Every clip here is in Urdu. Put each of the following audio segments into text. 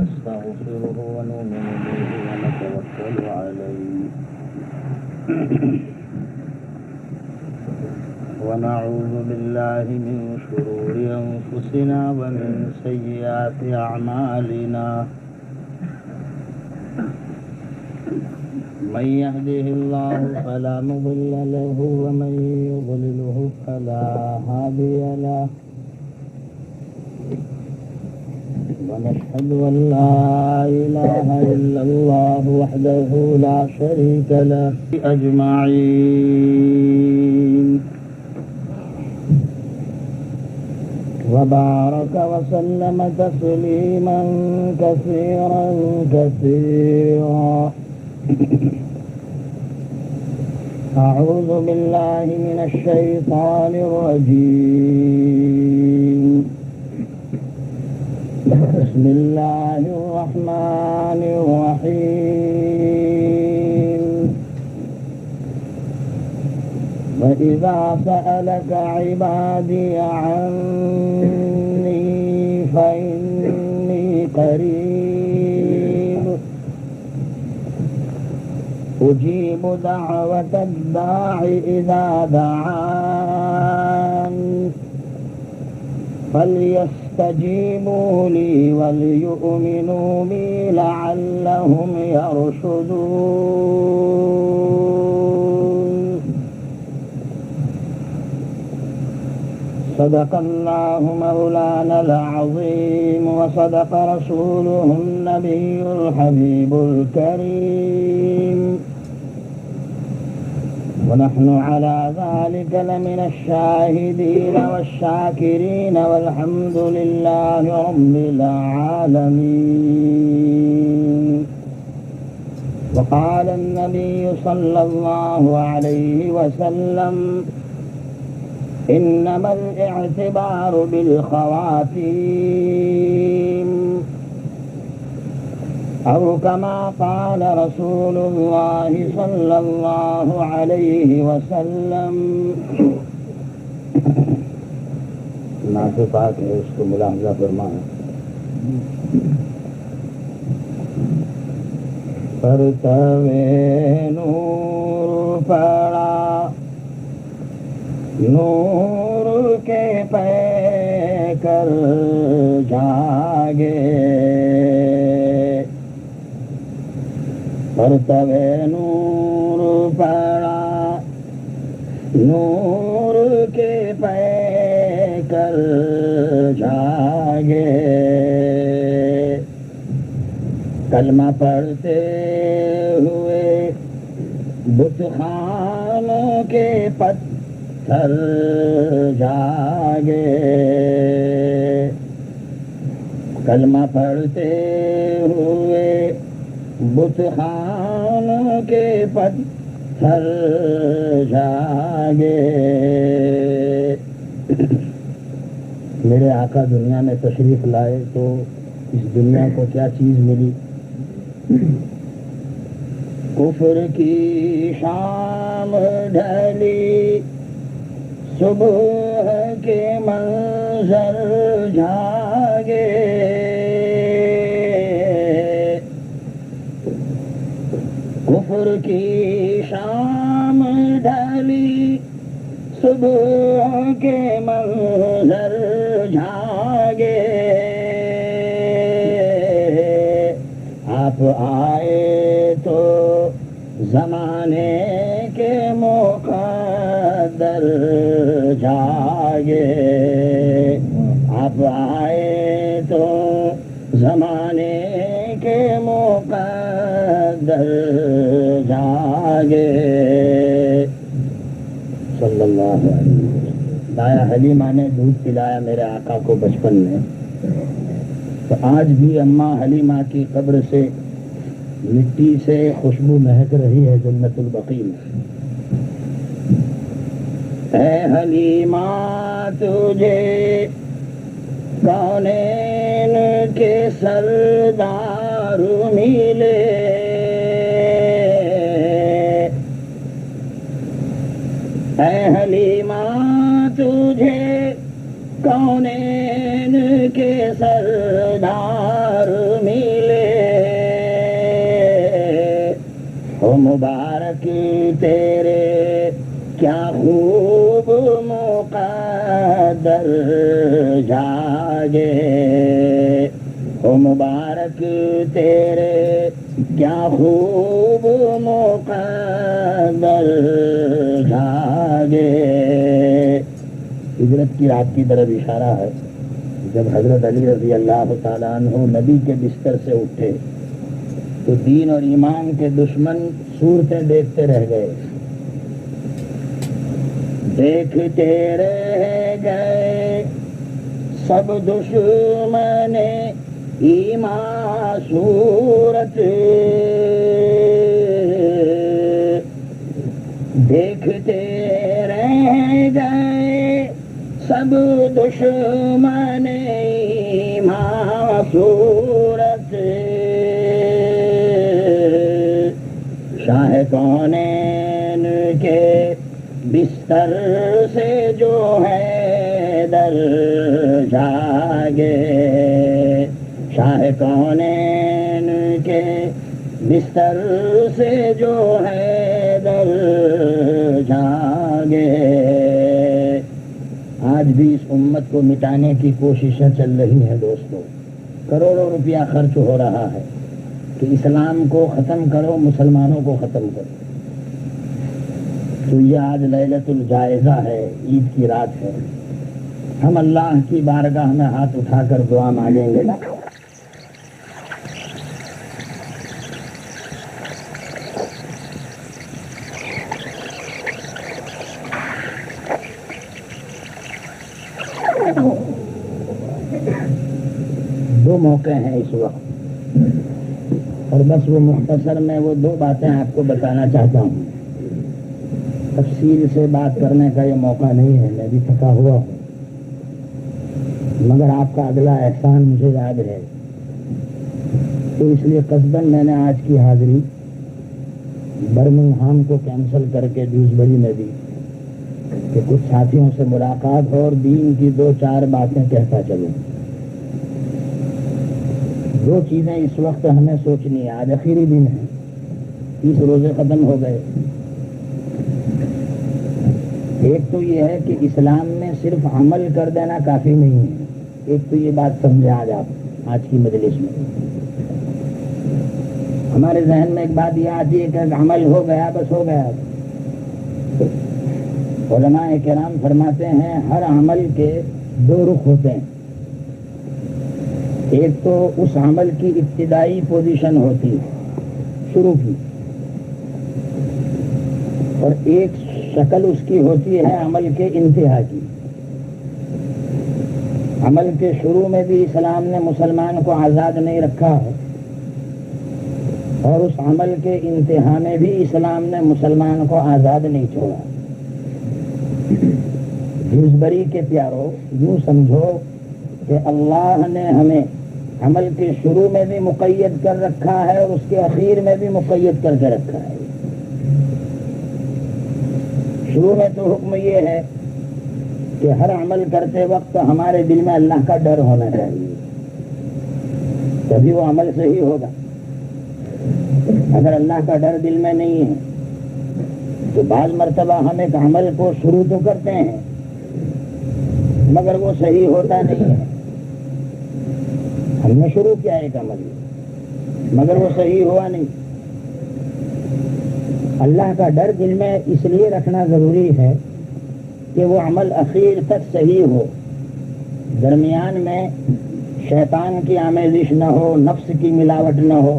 ونستغفره ونؤمن به ونتوكل عليه ونعوذ بالله من شرور أنفسنا ومن سيئات أعمالنا من يهده الله فلا مضل له ومن يضلله فلا هادي له ونشهد أن لا إله إلا الله وحده لا شريك له أجمعين وبارك وسلم تسليما كثيرا أعوذ بالله من الشيطان الرجيم بسم الله الرحمن الرحيم وإذا سألك عبادي عني فإني قريب أجيب دعوة الداع إذا دعان فليستجيبوا لي وليؤمنوا بي لعلهم يرشدون صدق الله مولانا العظيم وصدق رسوله النبي الحبيب الكريم ونحن على ذلك لمن الشاهدين والشاكرين والحمد لله رب العالمين وقال النبي صلى الله عليه وسلم إنما الاعتبار بالخواتيم أو كما قال رسول الله صلى الله عليه وسلم نعت پاک ہے اس کو ملاحظہ فرمائیں پرتو نور پڑا نور کے پیکر جاگے پرتو نور پڑا نور کے پیکر جاگے کلمہ پڑھتے ہوئے بت خانوں کے پتھر جاگے کلمہ پڑھتے ہوئے بت خانوں کے پتھر جاگے میرے آقا دنیا میں تشریف لائے تو اس دنیا کو کیا چیز ملی؟ کفر کی شام ڈھلی صبح کے منظر جاگے کفر کی شام ڈھلی صبح کے منظر جاگے آپ آئے تو زمانے کے مقدر جاگے آپ آئے تو زمانے کے مقدر جاگے صلی اللہ علیہ وسلم. دایا حلیمہ نے دودھ پلایا میرے آقا کو بچپن میں، تو آج بھی اماں حلیمہ کی قبر سے مٹی سے خوشبو مہک رہی ہے جنت البقیع میں. اے حلیمہ تجھے کونین کے سردار ملے، اے حلیمہ تجھے کونین کے سردار ملے، ہو مبارک تیرے کیا خوب مقدر جاگے، ہو مبارک تیرے کیا خوب مقدر جاگے۔ ہجرت کی رات کی طرف اشارہ ہے۔ جب حضرت علی رضی اللہ تعالیٰ عنہ نبی کے بستر سے اٹھے تو دین اور ایمان کے دشمن صورتیں دیکھتے رہ گئے، دیکھتے رہ گئے سب دشمن ایمان صورت، دیکھتے رہ گئے سب دشمن ایمان صورت، شاہ کونین کے بستر سے جو ہے در جاگے، شاہ کونین کے بستر سے جو ہے در جاگے۔ آج بھی اس امت کو مٹانے کی کوششیں چل رہی ہیں دوستو، کروڑوں روپیہ خرچ ہو رہا ہے کہ اسلام کو ختم کرو، مسلمانوں کو ختم کرو۔ تو یہ آج لیلۃ الجائزہ ہے، عید کی رات ہے، ہم اللہ کی بارگاہ میں ہاتھ اٹھا کر دعا مانگیں گے۔ دو موقع ہیں اس وقت، اور بس وہ مختصر میں وہ دو باتیں آپ کو بتانا چاہتا ہوں۔ تفصیل سے بات کرنے کا یہ موقع نہیں ہے، میں بھی تھکا ہوا ہوں، مگر آپ کا اگلا احسان مجھے یاد ہے، تو اس لیے قصداً میں نے آج کی حاضری برمنگھام کو کینسل کر کے ڈیوزبری میں دی کہ کچھ ساتھیوں سے ملاقات ہو اور دین کی دو چار باتیں کہتا چلوں۔ دو چیزیں اس وقت ہمیں سوچنی ہے، آج آخری دن ہے، 30 روزے ختم ہو گئے۔ ایک تو یہ ہے کہ اسلام میں صرف عمل کر دینا کافی نہیں ہے، ایک تو یہ بات سمجھے آج آپ آج کی مجلس میں۔ ہمارے ذہن میں ایک بات یہ آتی ہے کہ عمل ہو گیا بس ہو گیا۔ علماء کرام فرماتے ہیں ہر عمل کے دو رخ ہوتے ہیں، ایک تو اس عمل کی ابتدائی پوزیشن ہوتی ہے، شروع کی، اور ایک شکل اس کی ہوتی ہے عمل کے انتہا کی۔ عمل کے شروع میں بھی اسلام نے مسلمان کو آزاد نہیں رکھا ہے، اور اس عمل کے انتہا میں بھی اسلام نے مسلمان کو آزاد نہیں چھوڑا۔ ڈیوزبری کے پیاروں، یوں سمجھو کہ اللہ نے ہمیں عمل کے شروع میں بھی مقید کر رکھا ہے اور اس کے اخیر میں بھی مقید کر کے رکھا ہے۔ شروع میں تو حکم یہ ہے کہ ہر عمل کرتے وقت ہمارے دل میں اللہ کا ڈر ہونا چاہیے، تبھی وہ عمل صحیح ہوگا۔ اگر اللہ کا ڈر دل میں نہیں ہے تو بعض مرتبہ ہم ایک عمل کو شروع تو کرتے ہیں مگر وہ صحیح ہوتا نہیں ہے۔ ہم نے شروع کیا ایک عمل مگر وہ صحیح ہوا نہیں۔ اللہ کا ڈر دل میں اس لیے رکھنا ضروری ہے کہ وہ عمل اخیر تک صحیح ہو، درمیان میں شیطان کی آمیزش نہ ہو، نفس کی ملاوٹ نہ ہو،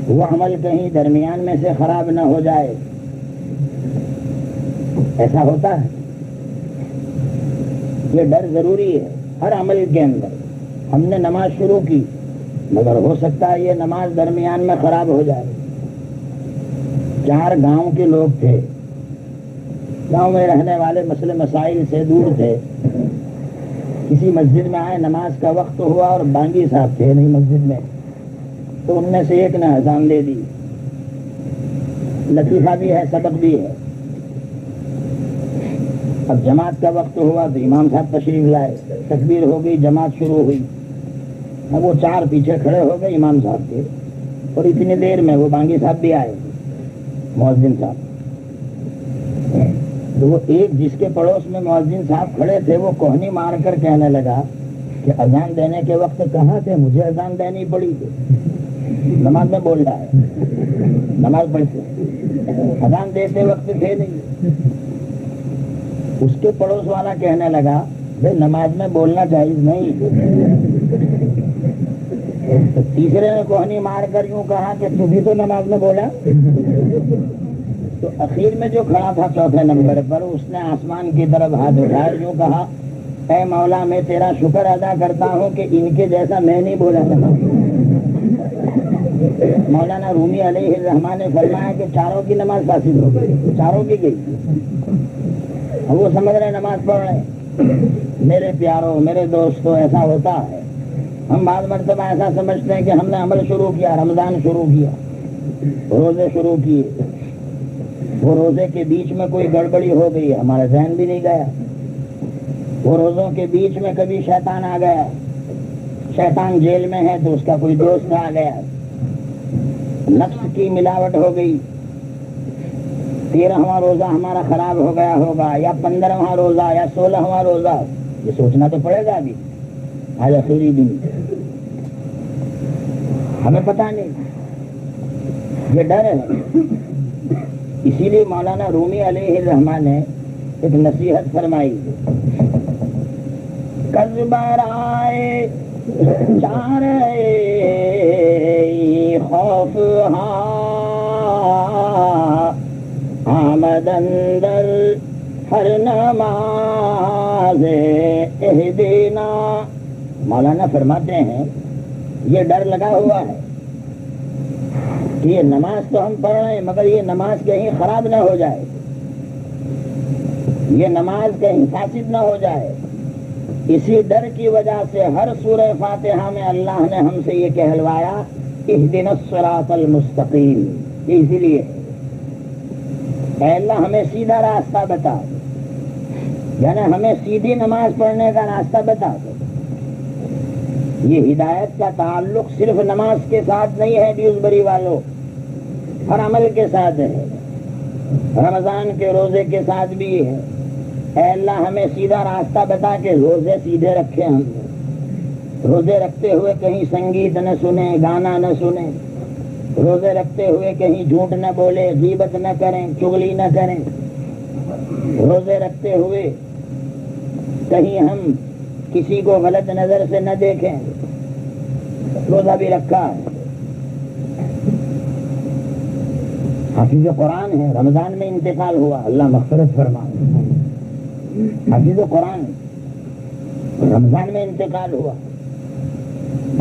وہ عمل کہیں درمیان میں سے خراب نہ ہو جائے۔ ایسا ہوتا ہے، یہ ڈر ضروری ہے ہر عمل کے اندر۔ ہم نے نماز شروع کی مگر ہو سکتا ہے یہ نماز درمیان میں خراب ہو جائے۔ 4 گاؤں کے لوگ تھے، گاؤں میں رہنے والے مسئلے مسائل سے دور تھے، کسی مسجد میں آئے، نماز کا وقت ہوا اور بانگی صاحب تھے نہیں مسجد میں، تو ان میں سے ایک نے اذان دے دی۔ لطیفہ بھی ہے، سبق بھی ہے۔ اب جماعت کا وقت ہوا تو امام صاحب تشریف لائے، تکبیر ہو گئی، جماعت شروع ہوئی۔ اب وہ 4 پیچھے کھڑے ہو گئے امام صاحب کے، اور اتنی دیر میں وہ بانگی صاحب بھی آئے, مؤذن صاحب. تو وہ ایک جس کے پڑوس میں مؤذن صاحب کھڑے تھے وہ کوہنی مار کر کہنے لگا کہ اذان دینے کے وقت کہاں تھے, مجھے اذان دینی پڑی, نماز میں بول رہا ہے, نماز پڑھتے اذان دیتے وقت تھے نہیں. اس کے پڑوس والا کہنے لگا بھائی نماز میں بولنا جائز نہیں. تو تیسرے نے کوہنی مار کر یوں کہا کہ تو بھی تو نماز میں بولا. تو اخیر میں جو کھڑا تھا چوتھے نمبر پر, اس نے آسمان کی طرف ہاتھ اٹھایا, یوں کہا اے مولا میں تیرا شکر ادا کرتا ہوں کہ ان کے جیسا میں نہیں بولا تھا. مولانا رومی علیہ الرحمٰن نے فرمایا کہ چاروں کی نماز فاسد ہو گئی, چاروں کی گئی. وہ سمجھ رہے نماز پڑھ رہے. میرے پیاروں, میرے دوستوں, ایسا ہوتا ہے. ہم بعض مرتبہ ایسا سمجھتے ہیں کہ ہم نے عمل شروع کیا, رمضان شروع کیا, روزے شروع کیے, وہ روزے کے بیچ میں کوئی گڑبڑی ہو گئی, ہمارا ذہن بھی نہیں گیا. وہ روزوں کے بیچ میں کبھی شیطان آ گیا, شیطان جیل میں ہے تو اس کا کوئی دوست آ گیا, نفس کی ملاوٹ ہو گئی, 13واں روزہ ہمارا خراب ہو گیا ہوگا, یا 15واں روزہ یا 16واں روزہ. یہ سوچنا تو پڑے گا ابھی, آج آخری دن, ہمیں پتہ نہیں. یہ ڈر ہے. اسی لیے مولانا رومی علیہ الرحمٰن نے ایک نصیحت فرمائی, کز برائے چارے خوف آمد اندر ہر نماز اہدینا. مولانا فرماتے ہیں یہ ڈر لگا ہوا ہے کہ یہ نماز تو ہم پڑھ رہے ہیں مگر یہ نماز کہیں خراب نہ ہو جائے, یہ نماز کہیں فاسد نہ ہو جائے. اسی ڈر کی وجہ سے ہر سورہ فاتحہ میں اللہ نے ہم سے یہ کہلوایا اہدنا الصراط المستقیم. یہ اسی لیے اے اللہ ہمیں سیدھا راستہ بتا, یعنی ہمیں سیدھی نماز پڑھنے کا راستہ بتا دو. یہ ہدایت کا تعلق صرف نماز کے ساتھ نہیں ہے ڈیوزبری والوں, ہر عمل کے ساتھ ہے, رمضان کے روزے کے ساتھ بھی ہے. اے اللہ ہمیں سیدھا راستہ بتا کہ روزے سیدھے رکھے, ہم روزے رکھتے ہوئے کہیں سنگیت نہ سنیں, گانا نہ سنیں, روزے رکھتے ہوئے کہیں جھوٹ نہ بولے, غیبت نہ کریں, چغلی نہ کریں, روزے رکھتے ہوئے کہیں ہم کسی کو غلط نظر سے نہ دیکھیں. روزہ بھی رکھا ہے. حافظ قرآن ہے, رمضان میں انتقال ہوا, اللہ مغفرت فرمائے. حافظ قرآن رمضان میں انتقال ہوا.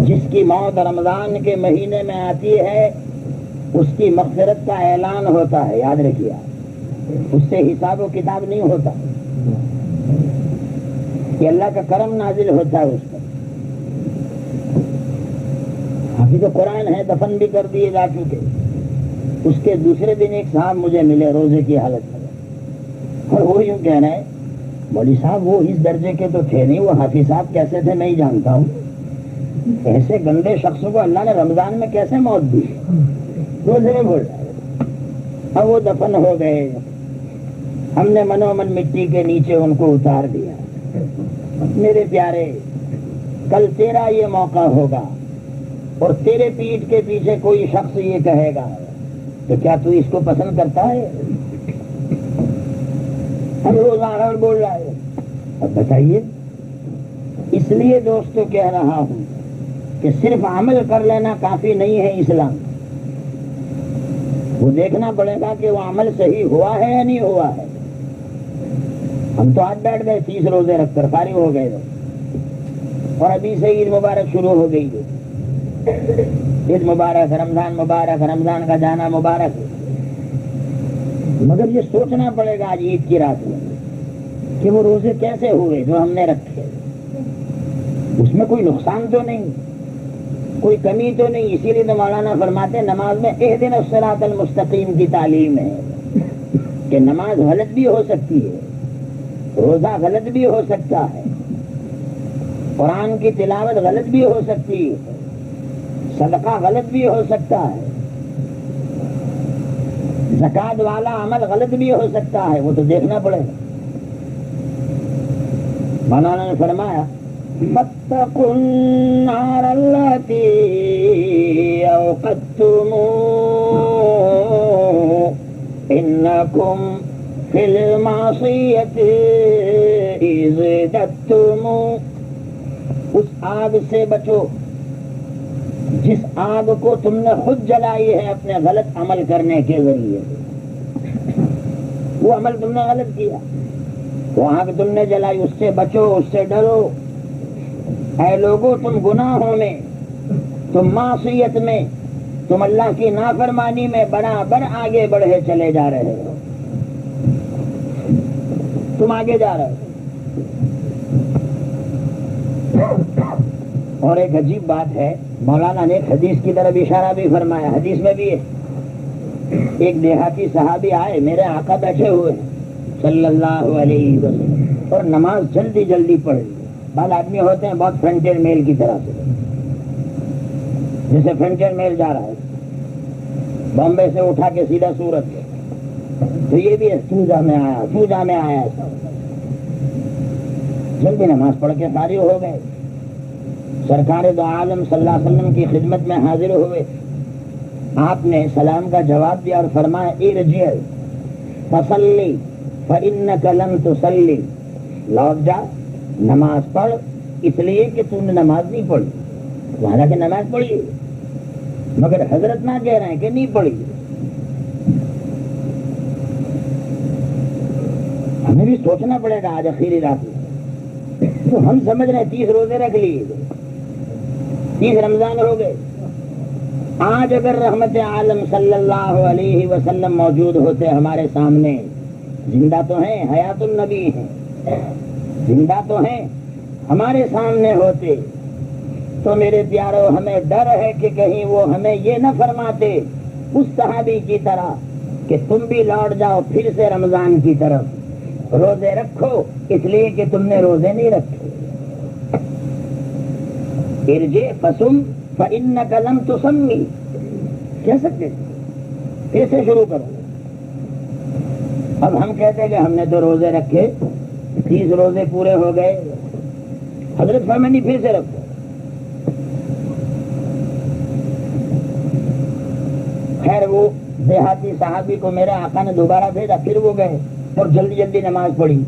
جس کی موت رمضان کے مہینے میں آتی ہے اس کی مغفرت کا اعلان ہوتا ہے, یاد رکھیے. اس سے حساب و کتاب نہیں ہوتا, کہ اللہ کا کرم نازل ہوتا ہے اس پر. حافظ قرآن ہے, دفن بھی کر دیے جا چکے. اس کے دوسرے دن ایک صاحب مجھے ملے روزے کی حالت میں, اور وہ یوں کہہ رہے ہیں مولوی صاحب وہ اس درجے کے تو تھے نہیں, وہ حافظ صاحب کیسے تھے میں ہی جانتا ہوں. ایسے گندے شخصوں کو اللہ نے رمضان میں کیسے موت دی, روزے میں بول رہا ہے. اب وہ دفن ہو گئے, ہم نے منو من مٹی کے نیچے ان کو اتار دیا. میرے پیارے کل تیرا یہ موقع ہوگا اور تیرے پیٹھ کے پیچھے کوئی شخص یہ کہے گا تو کیا تو اس کو پسند کرتا ہے؟ ہم روزانہ بول رہا ہے. اب بتائیے, اس لیے دوستو کہہ رہا ہوں کہ صرف عمل کر لینا کافی نہیں ہے اسلام. وہ دیکھنا پڑے گا کہ وہ عمل صحیح ہوا ہے یا نہیں ہوا ہے. ہم تو آج بیٹھ گئے 30 روزے رکھ کر فارغ ہو گئے, اور ابھی سے عید مبارک شروع ہو گئی. عید مبارک, رمضان مبارک, رمضان کا جانا مبارک. مگر یہ سوچنا پڑے گا آج عید کی رات میں کہ وہ روزے کیسے ہوئے جو ہم نے رکھے. اس میں کوئی نقصان تو نہیں, کوئی کمی تو نہیں. اسی لیے تو مولانا فرماتے نماز میں اہدنا الصراط المستقیم کی تعلیم ہے کہ نماز غلط بھی ہو سکتی ہے, روزہ غلط بھی ہو سکتا ہے, قرآن کی تلاوت غلط بھی ہو سکتی ہے, صدقہ غلط بھی ہو سکتا ہے، زکات والا عمل غلط بھی ہو سکتا ہے، وہ تو دیکھنا پڑے گا۔ مولانا نے فرمایا فاتقوا النار التي اوقدتم انکم فی المعصیۃ اذ ازددتم، اس آگ سے بچو جس آگ کو تم نے خود جلائی ہے اپنے غلط عمل کرنے کے ذریعے۔ وہ عمل تم نے غلط کیا، وہ آگ تم نے جلائی، اس سے بچو، اس سے ڈرو۔ اے لوگوں، تم گناہوں میں، تم معصیت میں، تم اللہ کی نافرمانی میں برابر آگے بڑھے چلے جا رہے ہو، تم آگے جا رہے ہو۔ اور ایک عجیب بات ہے، مولانا نے ایک حدیث کی طرف اشارہ بھی فرمایا، حدیث میں بھی ہے، ایک دیہاتی صحابی آئے، میرے آقا بیٹھے ہوئے صلی اللہ علیہ وسلم، اور نماز جلدی جلدی پڑھ لی۔ بعض آدمی ہوتے ہیں بہت فرنٹیئر میل کی طرح سے، جیسے فرنٹیئر میل جا رہا ہے بامبے سے اٹھا کے سیدھا سورت، تو یہ بھی سوجا میں آیا جلدی نماز پڑھ کے فارغ ہو گئے، سرکار دو عالم صلی اللہ علیہ وسلم کی خدمت میں حاضر ہوئے۔ آپ نے سلام کا جواب دیا اور فرمایا ارجع فصلی فإنک لم تصلی، لوٹ جا نماز پڑھ، اس لیے کہ تم نے نماز نہیں پڑھی۔ حالانکہ نماز پڑھی مگر حضرت نہ کہہ رہے ہیں کہ نہیں پڑھی۔ ہمیں بھی سوچنا پڑے گا آج آخری رات میں، تو ہم سمجھ رہے ہیں 30 روزے رکھ لیے، 30 رمضان ہو گئے۔ آج اگر رحمت عالم صلی اللہ علیہ وسلم موجود ہوتے ہمارے سامنے، زندہ تو ہیں، حیات النبی ہیں، زندہ تو ہیں، ہمارے سامنے ہوتے تو میرے پیارو ہمیں ڈر ہے کہ کہیں وہ ہمیں یہ نہ فرماتے اس صحابی کی طرح کہ تم بھی لوٹ جاؤ پھر سے رمضان کی طرف، روزے رکھو اس لیے کہ تم نے روزے نہیں رکھے۔ ارجع فصم فإنک لم تصمی کہہ سکتے، پھر سے شروع کرو۔ اب ہم کہتے ہیں کہ ہم نے تو روزے رکھے، 30 روزے پورے ہو گئے، حضرت فرمایا نہیں پھر سے رکھو۔ خیر وہ دیہاتی صحابی کو میرے آقا نے دوبارہ بھیجا، پھر وہ گئے اور جلدی جلدی نماز پڑھی،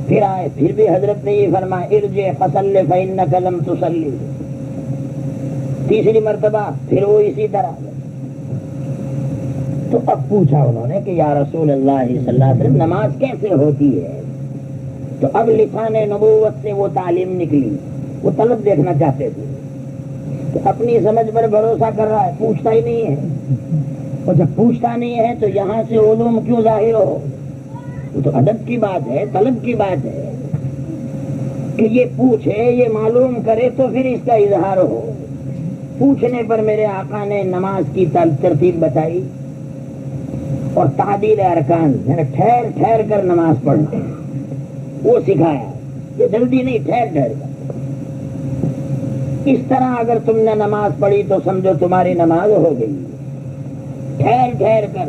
پھر آئے، پھر بھی حضرت نے یہ فرمایا ارجع فصلی فإنک لم تصلی، تیسری مرتبہ پھر وہ اسی طرح۔ تو اب پوچھا انہوں نے کہ یا رسول اللہ صلی اللہ علیہ وسلم نماز کیسے ہوتی ہے؟ تو اب لسان نبوت سے وہ تعلیم نکلی، وہ طلب دیکھنا چاہتے تھے کہ اپنی سمجھ پر بھروسہ کر رہا ہے، پوچھتا ہی نہیں ہے، اور جب پوچھتا نہیں ہے تو یہاں سے علوم کیوں ظاہر ہو؟ وہ تو ادب کی بات ہے، طلب کی بات ہے کہ یہ پوچھے، یہ معلوم کرے تو پھر اس کا اظہار ہو۔ پوچھنے پر میرے آقا نے نماز کی ترتیب بتائی اور تعدیل ارکان، یعنی ٹھہر ٹھہر کر نماز پڑھنا وہ سکھایا، یہ جلدی نہیں، ٹھہر ٹھہر کر۔ اس طرح اگر تم نے نماز پڑھی تو سمجھو تمہاری نماز ہو گئی، ٹھہر ٹھہر کر۔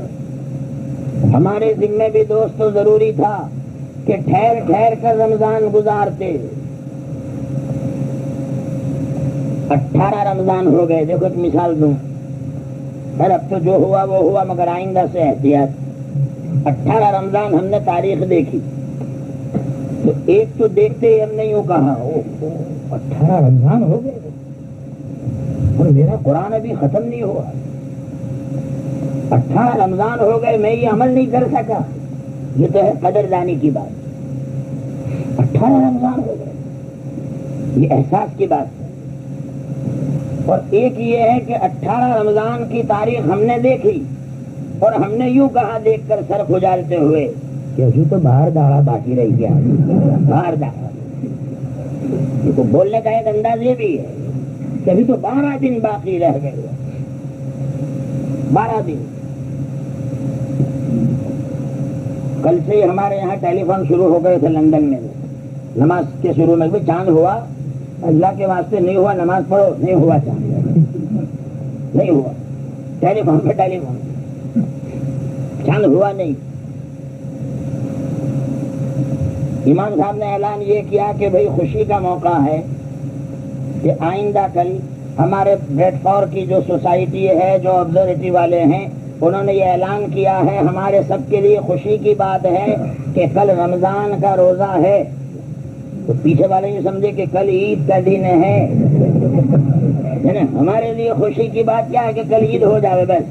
ہمارے ذمے بھی دوستو ضروری تھا کہ ٹھہر ٹھہر کر رمضان گزارتے۔ 18 رمضان ہو گئے، دیکھو ایک مثال دوں، پھر اب تو جو ہوا وہ ہوا، مگر آئندہ سے احتیاط۔ 18 رمضان ہم نے تاریخ دیکھی تو ایک تو دیکھتے ہی ہم نے یوں کہا 18 رمضان ہو گئے اور میرا قرآن ابھی ختم نہیں ہوا، 18 رمضان ہو گئے میں یہ عمل نہیں کر سکا۔ یہ تو ہے قدردانی کی بات، 18 رمضان ہو گئے، یہ احساس کی بات ہے۔ اور ایک یہ ہے کہ 18 رمضان کی تاریخ ہم نے دیکھی اور ہم نے یوں کہا دیکھ کر سر کھجالتے ہوئے کہ ابھی تو باہر داڑھا باقی رہ گیا، باہر داڑھا۔ تو بولنے کا ایک انداز یہ بھی ہے کہ ابھی تو 12 دن باقی رہ گئے، 12 دن۔ کل سے ہی ہمارے یہاں ٹیلی فون شروع ہو گئے تھے لندن میں، نماز کے شروع میں بھی چاند ہوا، اللہ کے واسطے نہیں ہوا نماز پڑھو، نہیں ہوا چاند۔ نہیں ہوا، ٹیلی فون پہ ٹیلی فون، چاند ہوا نہیں. امام صاحب نے اعلان یہ کیا کہ بھئی خوشی کا موقع ہے کہ آئندہ کل ہمارے بریڈ فور کی جو سوسائٹی ہے، جو آبزرویٹری والے ہیں، انہوں نے یہ اعلان کیا ہے، ہمارے سب کے لیے خوشی کی بات ہے کہ کل رمضان کا روزہ ہے. تو پیچھے والے یہ سمجھے کہ کل عید کا دن ہے نا. ہمارے لیے خوشی کی بات کیا ہے کہ کل عید ہو جاوے، بس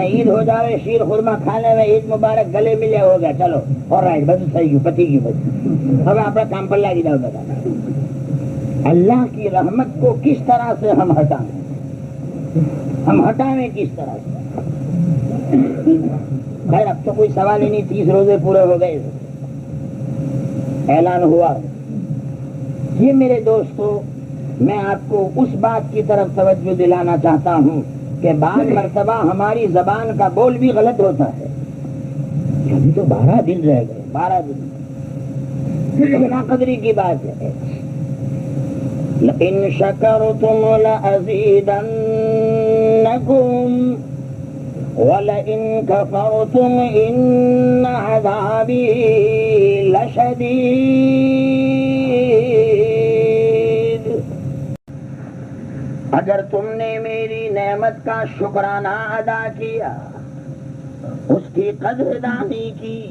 عید ہو جاوے، شیر خورما کھانے میں، عید مبارک گلے ملے، ہو گیا، چلو اور رائٹ، بس صحیح کی پتی کی بس اب اپنا کام پر لگی جاؤ. بتا اللہ کی رحمت کو کس طرح سے ہم ہٹائیں کس طرح سے. خیر اب تو کوئی سوال ہی نہیں، 30 روزے پورے ہو گئے، اعلان ہوا. یہ میرے دوستو، میں آپ کو اس بات کی طرف توجہ دلانا چاہتا ہوں کہ بعض مرتبہ ہماری زبان کا بول بھی غلط ہوتا ہے. ابھی تو 12 دن رہ گئے، 12 دن ناقدری کی بات ہے. لئن شکرتم لأزیدنکم وَلَئِن كَفَرْتُمْ إِنَّ عَذَابِي لَشَدِيدٌ. اگر تم نے میری نعمت کا شکرانہ ادا کیا، اس کی قدردانی کی،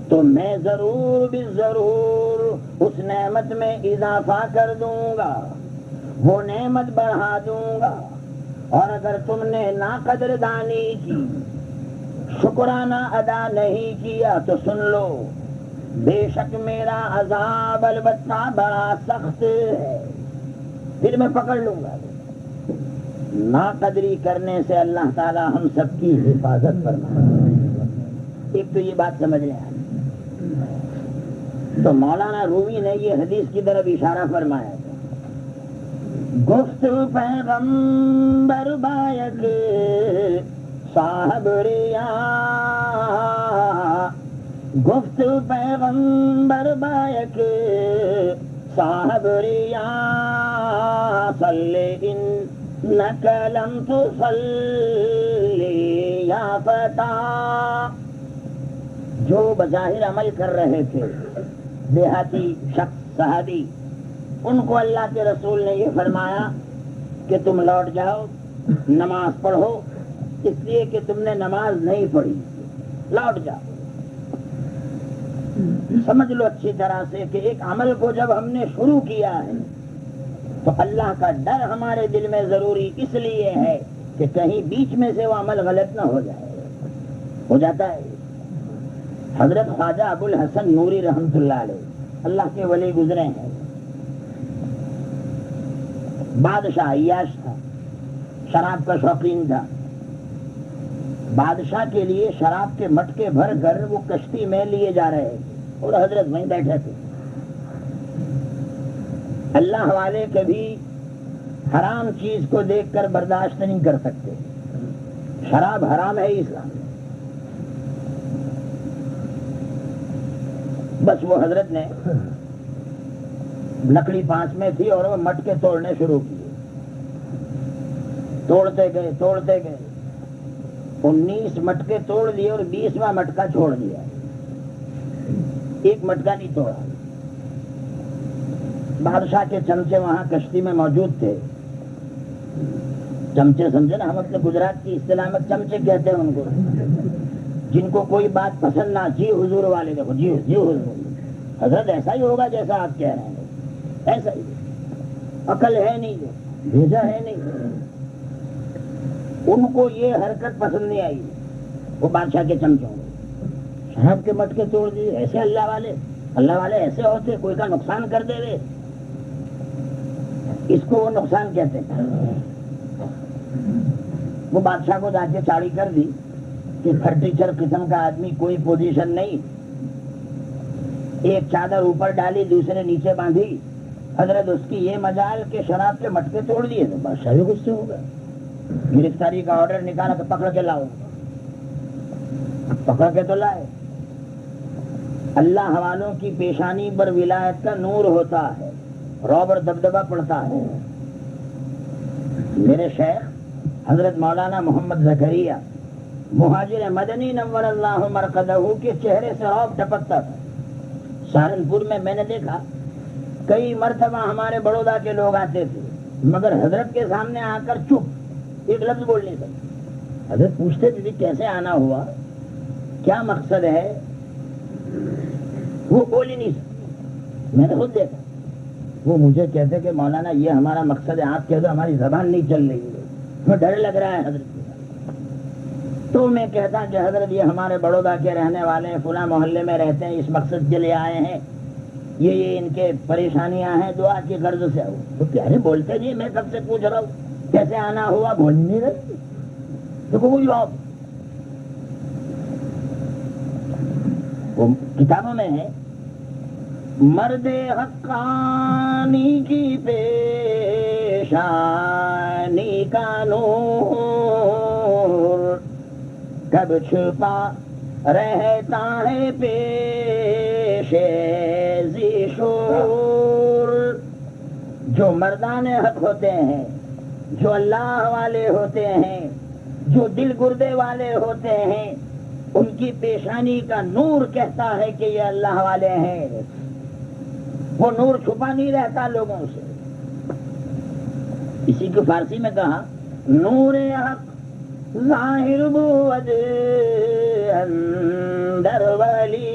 تو میں ضرور بالضرور اس نعمت میں اضافہ کر دوں گا، وہ نعمت بڑھا دوں گا. اور اگر تم نے ناقدردانی کی، شکرانہ ادا نہیں کیا، تو سن لو، بے شک میرا عذاب البتہ بڑا سخت ہے، پھر میں پکڑ لوں گا. ناقدری کرنے سے اللہ تعالی ہم سب کی حفاظت فرمائے. ایک تو یہ بات سمجھ لیں. تو مولانا رومی نے یہ حدیث کی طرف اشارہ فرمایا، گفت پیغمبر بایک صاحب ریا، گفت پیغمبر بایک صاحب ریا، صلی انک لم تصلی یا فتا. جو بظاہر عمل کر رہے تھے دیہاتی شخص صحابی، ان کو اللہ کے رسول نے یہ فرمایا کہ تم لوٹ جاؤ، نماز پڑھو، اس لیے کہ تم نے نماز نہیں پڑھی، لوٹ جاؤ. سمجھ لو اچھی طرح سے کہ ایک عمل کو جب ہم نے شروع کیا ہے تو اللہ کا ڈر ہمارے دل میں ضروری اس لیے ہے کہ کہیں بیچ میں سے وہ عمل غلط نہ ہو جائے. ہو جاتا ہے. حضرت خواجہ ابو الحسن نوری رحمۃ اللہ علیہ، اللہ کے ولی گزرے ہیں. بادشاہ عیاش تھا، شراب کا شوقین تھا. بادشاہ کے لیے شراب کے مٹکے بھر کر وہ کشتی میں لیے جا رہے اور حضرت وہیں بیٹھے تھے. اللہ والے کبھی حرام چیز کو دیکھ کر برداشت نہیں کر سکتے. شراب حرام ہے اسلام. بس وہ حضرت نے لکڑی پانچ میں تھی اور وہ مٹکے توڑنے شروع کیے. توڑتے گئے 19 مٹکے توڑ دیے اور 20واں مٹکا چھوڑ دیا. ایک مٹکا نہیں توڑا. بادشاہ کے چمچے وہاں کشتی میں موجود تھے. چمچے سمجھے نا، ہم اپنے گجرات کی اصطلاح میں چمچے کہتے ہیں ان کو، جن کو کوئی بات پسند نہ، جی حضور والے دیکھو، جی حضور، حضرت ایسا ہی ہوگا جیسا آپ کہہ رہے ہیں، ایسا ہی. عقل ہے نہیں، بھیجا ہے نہیں. ان کو یہ حرکت پسند نہیں آئی. وہ بادشاہ کے چمچوں شراب کے مٹکے توڑ دیے. ایسے اللہ والے ایسے ہوتے، کوئی کا نقصان کر دے رہے، اس کو وہ نقصان کہتے ہیں. وہ بادشاہ کو جا کے چاڑی کر دی کہ فرٹیچر قسم کا آدمی، کوئی پوزیشن نہیں. ایک چادر اوپر ڈالی، دوسرے نیچے باندھی. حضرت اس کی یہ مجال کہ شراب کے مٹکے توڑ دیے. تو بادشاہ بھی غصے ہو گئے، گرفتاری کا آرڈر نکالا تو پکڑ کے لاؤ. پکڑ کے تو لائے. اللہ والوں کی پیشانی پر ولایت کا نور ہوتا ہے، رعب اور دبدبہ پڑتا ہے. میرے شیخ حضرت مولانا محمد زکریا مہاجر مدنی نور اللہ مرقدہ کے چہرے سے رعب ٹپکتا تھا. سہارنپور میں نے دیکھا کئی مرتبہ ہمارے بڑودہ کے لوگ آتے تھے مگر حضرت کے سامنے آ کر چپ، ایک لفظ بول نہیں سکتے. حضرت پوچھتے تھے کیسے آنا ہوا، کیا مقصد ہے، وہ بول ہی نہیں سکتے. میں نے خود دیکھا، وہ مجھے کہتے کہ مولانا یہ ہمارا مقصد ہے، آپ کہہ دو ہماری زبان نہیں چل رہی ہے، ہمیں ڈر لگ رہا ہے حضرت. تو میں کہتا کہ حضرت یہ ہمارے بڑودہ کے رہنے والے ہیں، فلاں محلے میں رہتے ہیں، اس مقصد کے لیے آئے ہیں، یہ ان کے پریشانیاں ہیں، دعا کی غرض سے. تو پیارے بولتے جی میں کب سے پوچھ رہا ہوں کیسے آنا ہوا، بول نہیں رہے. دیکھو وہ جواب وہ کتابوں میں ہے، مرد حقانی کی پیشانی کا نور کب چھپا رہتا ہے پیش ذی شور. جو مردان حق ہوتے ہیں، جو اللہ والے ہوتے ہیں، جو دل گردے والے ہوتے ہیں، ان کی پیشانی کا نور کہتا ہے کہ یہ اللہ والے ہیں. وہ نور چھپا نہیں رہتا لوگوں سے. اسی کو فارسی میں کہا نور حق ظاہر بود اندر ولی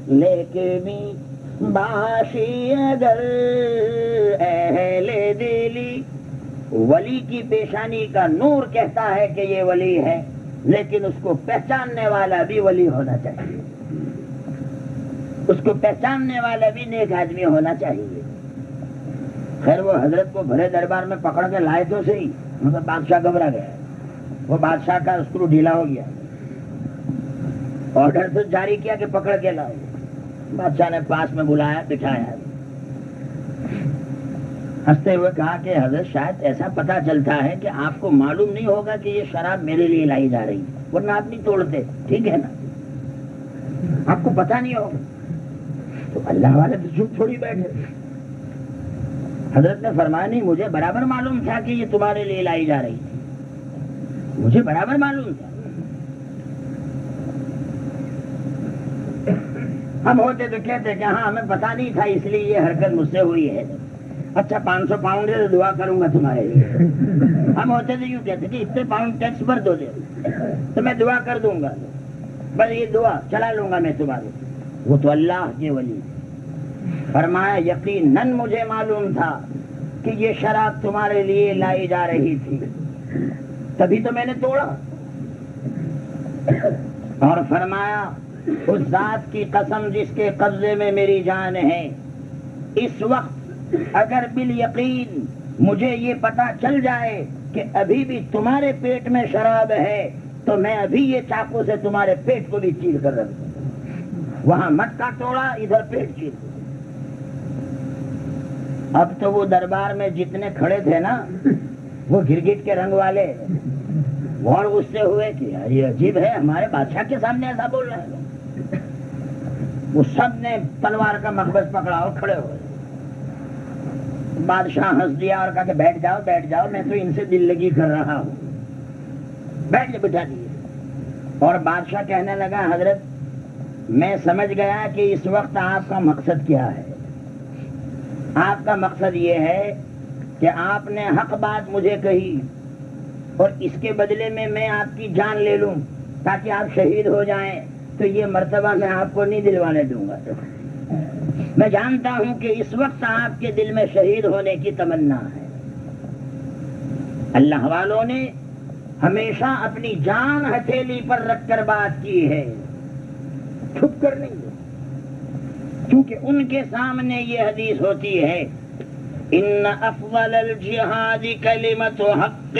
لیکن باشی اگر اہل دلی. ولی کی پیشانی کا نور کہتا ہے کہ یہ ولی ہے، لیکن اس کو پہچاننے والا بھی ولی ہونا چاہیے، اس کو پہچاننے والا بھی نیک آدمی ہونا چاہیے. خیر وہ حضرت کو بھرے دربار میں پکڑ کے لائے تو صحیح، مگر بادشاہ گھبرا گیا. وہ بادشاہ کا اسکرو ڈھیلا ہو گیا، آرڈر تو جاری کیا کہ پکڑ کے لاؤ. بادشاہ نے پاس میں بلایا، بٹھایا، ہنستے ہوئے کہا کہ حضرت شاید ایسا پتا چلتا ہے کہ آپ کو معلوم نہیں ہوگا کہ یہ شراب میرے لیے لائی جا رہی ہے، ورنہ آپ نہیں توڑتے، ٹھیک ہے نا، آپ کو پتا نہیں ہوگا. تو اللہ والے تو چپ تھوڑی بیٹھے. حضرت نے فرمایا نہیں، مجھے برابر معلوم تھا کہ یہ تمہارے لیے لائی جا رہی ہے، مجھے برابر معلوم تھا. ہم ہوتے تو کہتے کہ ہاں ہمیں پتا نہیں تھا اس لیے یہ حرکت مجھ سے ہوئی ہے. اچھا 500 پاؤنڈ دے دعا کروں گا تمہارے لیے. ہم ہوتے تو یوں کہتے کہ اتنے پاؤنڈ ٹیکس بھر دو دے تو میں دعا کر دوں گا، بس یہ دعا چلا لوں گا میں تمہارے. وہ تو اللہ کے ولی. فرمایا یقیناً مجھے معلوم تھا کہ یہ شراب تمہارے لیے لائی جا رہی تھی، تبھی تو میں نے توڑا. اور فرمایا اس ذات کی قسم جس کے قبضے میں میری جان ہے، اس وقت اگر بالیقین مجھے یہ پتا چل جائے کہ ابھی بھی تمہارے پیٹ میں شراب ہے تو میں ابھی یہ چاقو سے تمہارے پیٹ کو بھی چیر کر رکھ دوں. وہاں مٹکا توڑا، ادھر پیٹ چیر. اب تو وہ دربار میں جتنے کھڑے تھے نا، وہ گرگٹ کے رنگ والے اور غصے ہوئے کہ یار یہ عجیب ہے، ہمارے بادشاہ کے سامنے ایسا بول رہے ہیں. وہ سب نے تلوار کا مخبز پکڑا اور کھڑے ہوئے. بادشاہ ہنس دیا اور کہا کہ بیٹھ جاؤ بیٹھ جاؤ، میں تو ان سے دل لگی کر رہا ہوں. بیٹھ کے بٹھا دیے. اور بادشاہ کہنے لگا حضرت میں سمجھ گیا کہ اس وقت آپ کا مقصد کیا ہے. آپ کا مقصد یہ ہے کہ آپ نے حق بات مجھے کہی اور اس کے بدلے میں آپ کی جان لے لوں تاکہ آپ شہید ہو جائیں، تو یہ مرتبہ میں آپ کو نہیں دلوانے دوں گا. میں جانتا ہوں کہ اس وقت آپ کے دل میں شہید ہونے کی تمنا ہے. اللہ والوں نے ہمیشہ اپنی جان ہتھیلی پر رکھ کر بات کی ہے، چھپ کر نہیں. کیونکہ ان کے سامنے یہ حدیث ہوتی ہے ان افضل الجہاد کلمت حق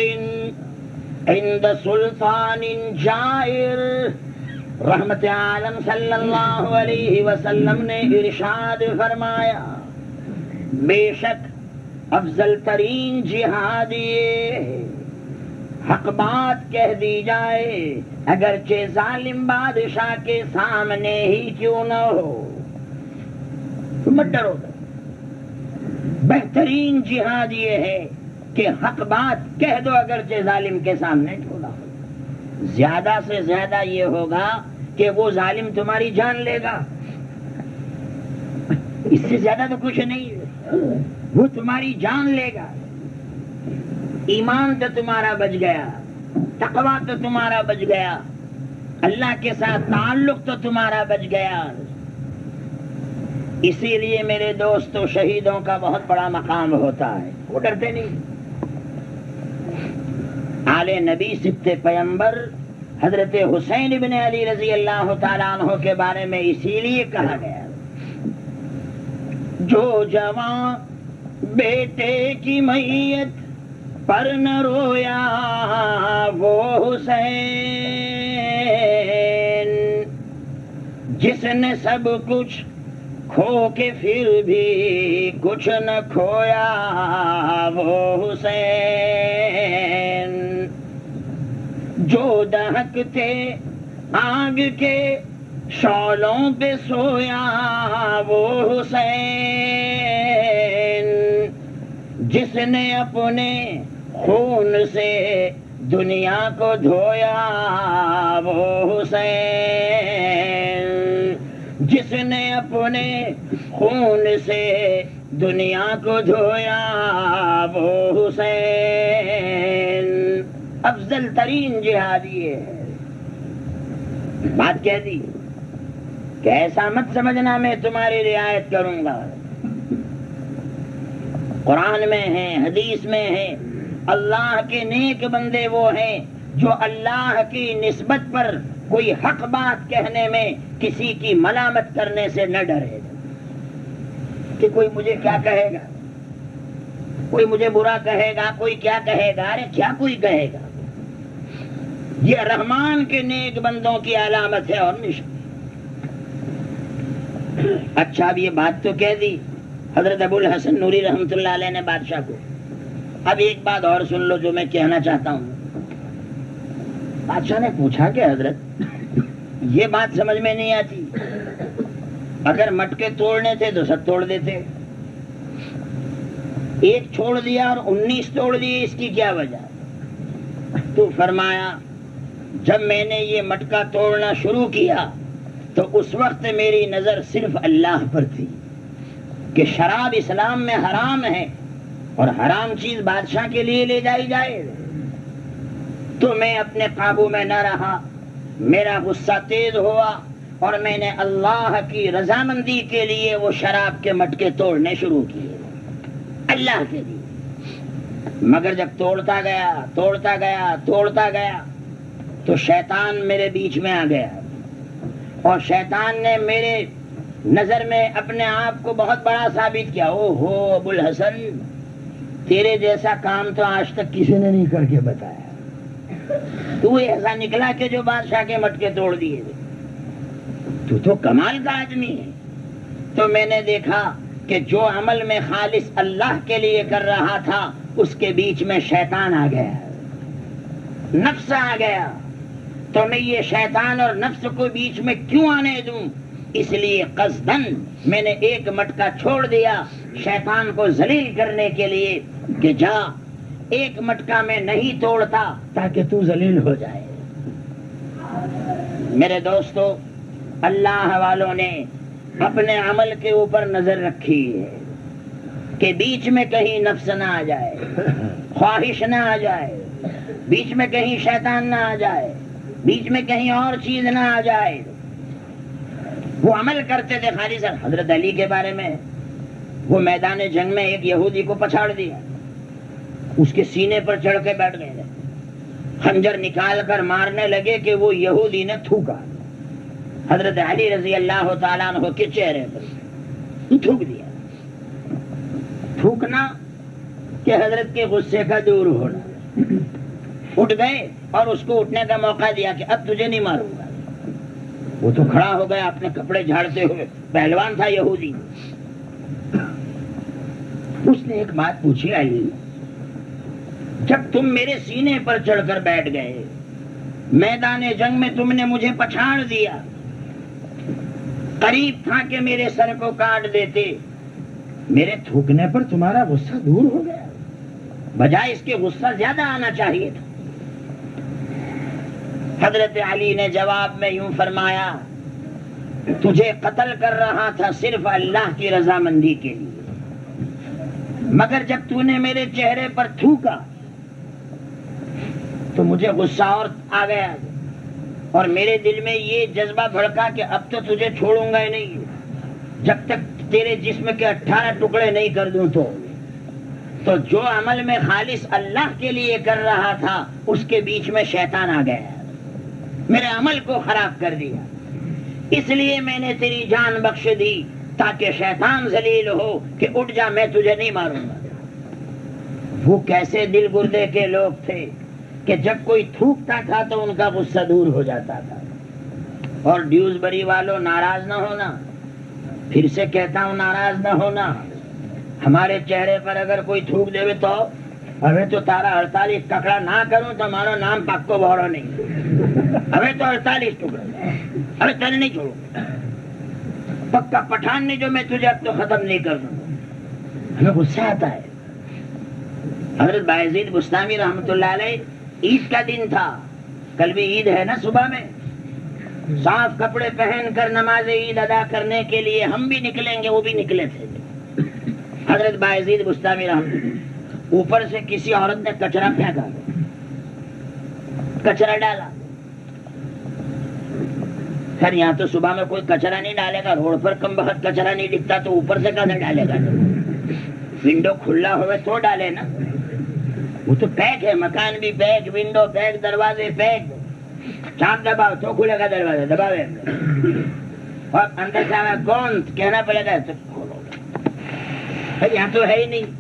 عند سلطان جائر. رحمت عالم صلی اللہ علیہ وسلم نے ارشاد فرمایا بے شک افضل ترین جہاد یہ حق بات کہہ دی جائے اگرچہ ظالم بادشاہ کے سامنے ہی کیوں نہ ہو. مت ڈرو، بہترین جہاد یہ ہے کہ حق بات کہہ دو اگرچہ ظالم کے سامنے چھوڑا. زیادہ سے زیادہ یہ ہوگا کہ وہ ظالم تمہاری جان لے گا، اس سے زیادہ تو کچھ نہیں. وہ تمہاری جان لے گا. ایمان تو تمہارا بچ گیا، تقویٰ تو تمہارا بچ گیا، اللہ کے ساتھ تعلق تو تمہارا بچ گیا. اسی لیے میرے دوستو شہیدوں کا بہت بڑا مقام ہوتا ہے، وہ ڈرتے نہیں. آل نبی سبط پیمبر حضرت حسین بن علی رضی اللہ تعالیٰ عنہ کے بارے میں اسی لیے کہا گیا جو جوان بیٹے کی میت پر نہ رویا وہ حسین، جس نے سب کچھ کھو کے پھر بھی کچھ نہ کھویا وہ حسین، جو دہکتے آگ کے شعلوں پہ سویا وہ حسین، جس نے اپنے خون سے دنیا کو دھویا وہ حسین، جس نے اپنے خون سے دنیا کو دھویا وہ حسین. افضل ترین جہادی ہے. بات کہہ دی کہ ایسا مت سمجھنا میں تمہاری رعایت کروں گا. قرآن میں ہے، حدیث میں ہے، اللہ کے نیک بندے وہ ہیں جو اللہ کی نسبت پر کوئی حق بات کہنے میں کسی کی ملامت کرنے سے نہ ڈرے کہ کوئی مجھے کیا کہے گا، کوئی مجھے برا کہے گا، کوئی کیا کہے گا. ارے کیا کوئی کہے گا؟ یہ رحمان کے نیک بندوں کی علامت ہے اور نشان. اچھا اب یہ بات تو کہہ دی حضرت ابو الحسن نوری رحمۃ اللہ علیہ نے بادشاہ کو. اب ایک بات اور سن لو جو میں کہنا چاہتا ہوں. بادشاہ نے پوچھا کہ حضرت یہ بات سمجھ میں نہیں آتی، اگر مٹکے توڑنے تھے تو سب توڑ دیتے، ایک چھوڑ دیا اور 19 توڑ دیے، اس کی کیا وجہ؟ تو فرمایا جب میں نے یہ مٹکا توڑنا شروع کیا تو اس وقت میری نظر صرف اللہ پر تھی کہ شراب اسلام میں حرام ہے اور حرام چیز بادشاہ کے لیے لے جائی جائے، تو میں اپنے قابو میں نہ رہا، میرا غصہ تیز ہوا اور میں نے اللہ کی رضامندی کے لیے وہ شراب کے مٹکے توڑنے شروع کیے، اللہ کے لیے. مگر جب توڑتا گیا تو شیطان میرے بیچ میں آ گیا اور شیطان نے میرے نظر میں اپنے آپ کو بہت بڑا ثابت کیا. او ہو ابو الحسن، تیرے جیسا کام تو آج تک کسی نے نہیں کر کے بتایا، تو ایسا نکلا کہ جو بادشاہ کے مٹکے توڑ دیے، تو کمال کا آدمی ہے. تو میں نے دیکھا کہ جو عمل میں خالص اللہ کے لیے کر رہا تھا اس کے بیچ میں شیطان آ گیا، نفس آ گیا. تو میں یہ شیطان اور نفس کو بیچ میں کیوں آنے دوں؟ اس لیے قصدن میں نے ایک مٹکا چھوڑ دیا شیطان کو ذلیل کرنے کے لیے کہ جا ایک مٹکا میں نہیں توڑتا تاکہ تو ذلیل ہو جائے. میرے دوستو اللہ والوں نے اپنے عمل کے اوپر نظر رکھی ہے کہ بیچ میں کہیں نفس نہ آ جائے، خواہش نہ آ جائے، بیچ میں کہیں شیطان نہ آ جائے، بیچ میں کہیں اور چیز نہ آ جائے. وہ عمل کرتے تھے خالص. حضرت علی کے بارے میں وہ میدان جنگ میں ایک یہودی کو پچھاڑ دیا، اس کے سینے پر چڑھ کے بیٹھ گئے، خنجر نکال کر مارنے لگے کہ وہ یہودی نے تھوکا. حضرت علی رضی اللہ تعالیٰ عنہ کے چہرے پر تھوک دیا. تھوکنا کہ حضرت کے غصے کا دور ہونا. اٹھ گئے اور اس کو اٹھنے کا موقع دیا کہ اب تجھے نہیں ماروں گا. وہ تو کھڑا ہو گیا اپنے کپڑے جھاڑتے ہوئے، پہلوان تھا یہودی. اس نے ایک بات پوچھی، علی جب تم میرے سینے پر چڑھ کر بیٹھ گئے، میدان جنگ میں تم نے مجھے پچھاڑ دیا، قریب تھا کہ میرے سر کو کاٹ دیتے، میرے تھوکنے پر تمہارا غصہ دور ہو گیا، بجائے اس کے غصہ زیادہ آنا چاہیے تھا. حضرت علی نے جواب میں یوں فرمایا تجھے قتل کر رہا تھا صرف اللہ کی رضامندی کے لیے، مگر جب تو نے میرے چہرے پر تھوکا تو مجھے غصہ اور آ گیا اور میرے دل میں یہ جذبہ بھڑکا کہ اب تو تجھے چھوڑوں گا ہی نہیں جب تک تیرے جسم کے 18 ٹکڑے نہیں کر دوں. تو جو عمل میں خالص اللہ کے لیے کر رہا تھا اس کے بیچ میں شیطان آ گیا، میرے عمل کو خراب کر دیا. اس لیے میں نے تیری جان بخش دی تاکہ شیطان ذلیل ہو کہ اٹھ جا میں تجھے نہیں ماروں گا. وہ کیسے دل گردے کے لوگ تھے کہ جب کوئی تھوکتا تھا تو ان کا غصہ دور ہو جاتا تھا. اور ڈیوزبری والوں ناراض نہ ہونا، پھر سے کہتا ہوں ناراض نہ ہونا. ہمارے چہرے پر اگر کوئی تھوک دے تو ابھی تو تارا 48 ٹکڑا نہ کروں تو ہمارا نام پکو بہرو نہیں. ابھی تو 48 ٹکڑے ارے تجھے نہیں چھوڑوں، پکا پٹھان نے جو میں تجھے اب تو ختم نہیں کر دوں. ہمیں غصہ آتا ہے. حضرت بایزید بستامی رحمۃ اللہ علیہ عید کا دن تھا، کل بھی عید ہے نا، صبح میں صاف کپڑے پہن کر نماز عید ادا کرنے کے لیے ہم بھی نکلیں گے، وہ بھی نکلے تھے. حضرت بایزید بستامی رحمۃ اللہ اوپر سے کسی عورت نے کچرا پھینکا، کچرا ڈالا. خیر یہاں تو صبح میں کوئی کچرا نہیں ڈالے گا، روڈ پر کم بہت کچرا نہیں دکھتا تو اوپر سے کہاں ڈالے گا؟ ونڈو کھلا ہوئے تو ڈالے نا. وہ تو پیک ہے، مکان بھی پیک، ونڈو پیک، دروازے پیک. چاند دباؤ تو کھلے گا دروازہ، دباوے اور اندر سے آگا کون کہنا پڑے گا تو کھولو. یہاں تو ہے ہی نہیں.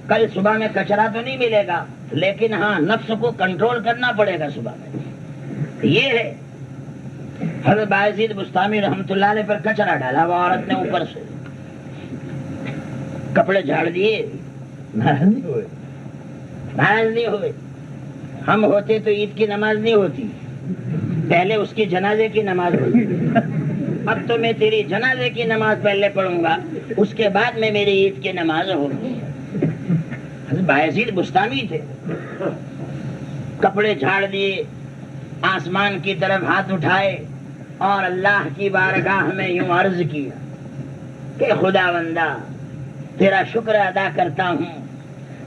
کل صبح میں کچرا تو نہیں ملے گا، لیکن ہاں نفس کو کنٹرول کرنا پڑے گا صبح میں. یہ ہے حضرت بایزید بستامی رحمۃ اللہ علیہ پر کچرا ڈالا. وہ عورت نے اوپر سے کپڑے جھاڑ دیے. ناراض نہیں ہوئے. ہم ہوتے تو عید کی نماز نہیں ہوتی، پہلے اس کی جنازے کی نماز ہوتی. اب تو میں تیری جنازے کی نماز پہلے پڑھوں گا، اس کے بعد میں میری عید کی نماز ہوگی. حضرت بایزید بستامی تھے. کپڑے جھاڑ دیے، آسمان کی طرف ہاتھ اٹھائے اور اللہ کی بارگاہ میں یوں عرض کیا کہ خدا بندہ تیرا شکر ادا کرتا ہوں.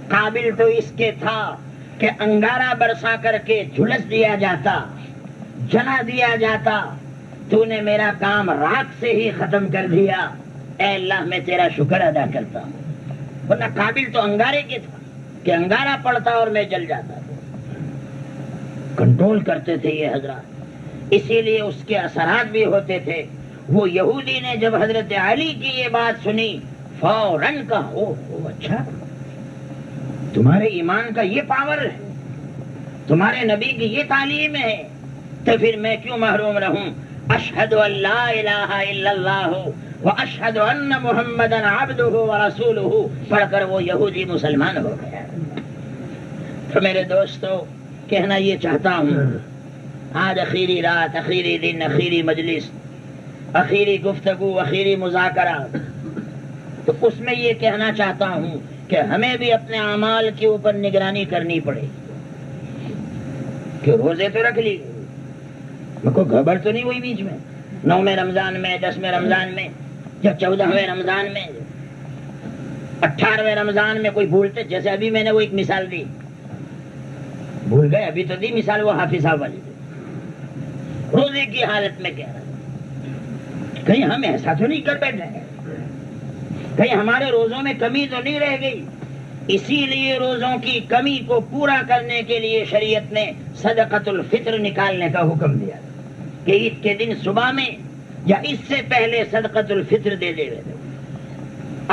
قابل تو اس کے تھا کہ انگارہ برسا کر کے جھلس دیا جاتا، جلا دیا جاتا. تو نے میرا کام رات سے ہی ختم کر دیا. اے اللہ میں تیرا شکر ادا کرتا ہوں. ورنہ قابل تو انگارے کے تھا کہ انگارہ پڑتا اور میں جل جاتا. کنٹرول کرتے تھے یہ حضرات، اسی لیے اس کے اثرات بھی ہوتے تھے. وہ یہودی نے جب حضرت علی کی یہ بات سنی فوراً کہا اچھا تمہارے ایمان کا یہ پاور ہے، تمہارے نبی کی یہ تعلیم ہے، تو پھر میں کیوں محروم رہوں. اشہد ان لا الہ الا اللہ واشہد ان محمدا عبدہ ورسولہ پڑھ کر وہ یہودی مسلمان ہو گیا. تو میرے دوستو کہنا یہ چاہتا ہوں، آج اخیری رات، اخیری دن، اخیری مجلس، اخیری گفتگو، اخیری مذاکرات، تو اس میں یہ کہنا چاہتا ہوں کہ ہمیں بھی اپنے اعمال کے اوپر نگرانی کرنی پڑے کہ روزے تو رکھ لی، کوئی گھبر تو نہیں ہوئی بیچ میں 9ویں رمضان میں، 10ویں رمضان میں یا 14ویں رمضان میں، 18ویں رمضان میں کوئی بھولتے، جیسے ابھی میں نے وہ ایک مثال دی، بھول گئے، ابھی تو دی مثال وہ حافظ صاحب والی روزے کی حالت میں کہہ رہا، کہیں ہم ایسا تو نہیں کر بیٹھے ہیں، کہیں ہمارے روزوں میں کمی تو نہیں رہ گئی. اسی لیے روزوں کی کمی کو پورا کرنے کے لیے شریعت نے صدقۃ الفطر نکالنے کا حکم دیا کہ عید کے دن صبح میں یا اس سے پہلے صدقۃ الفطر دے دے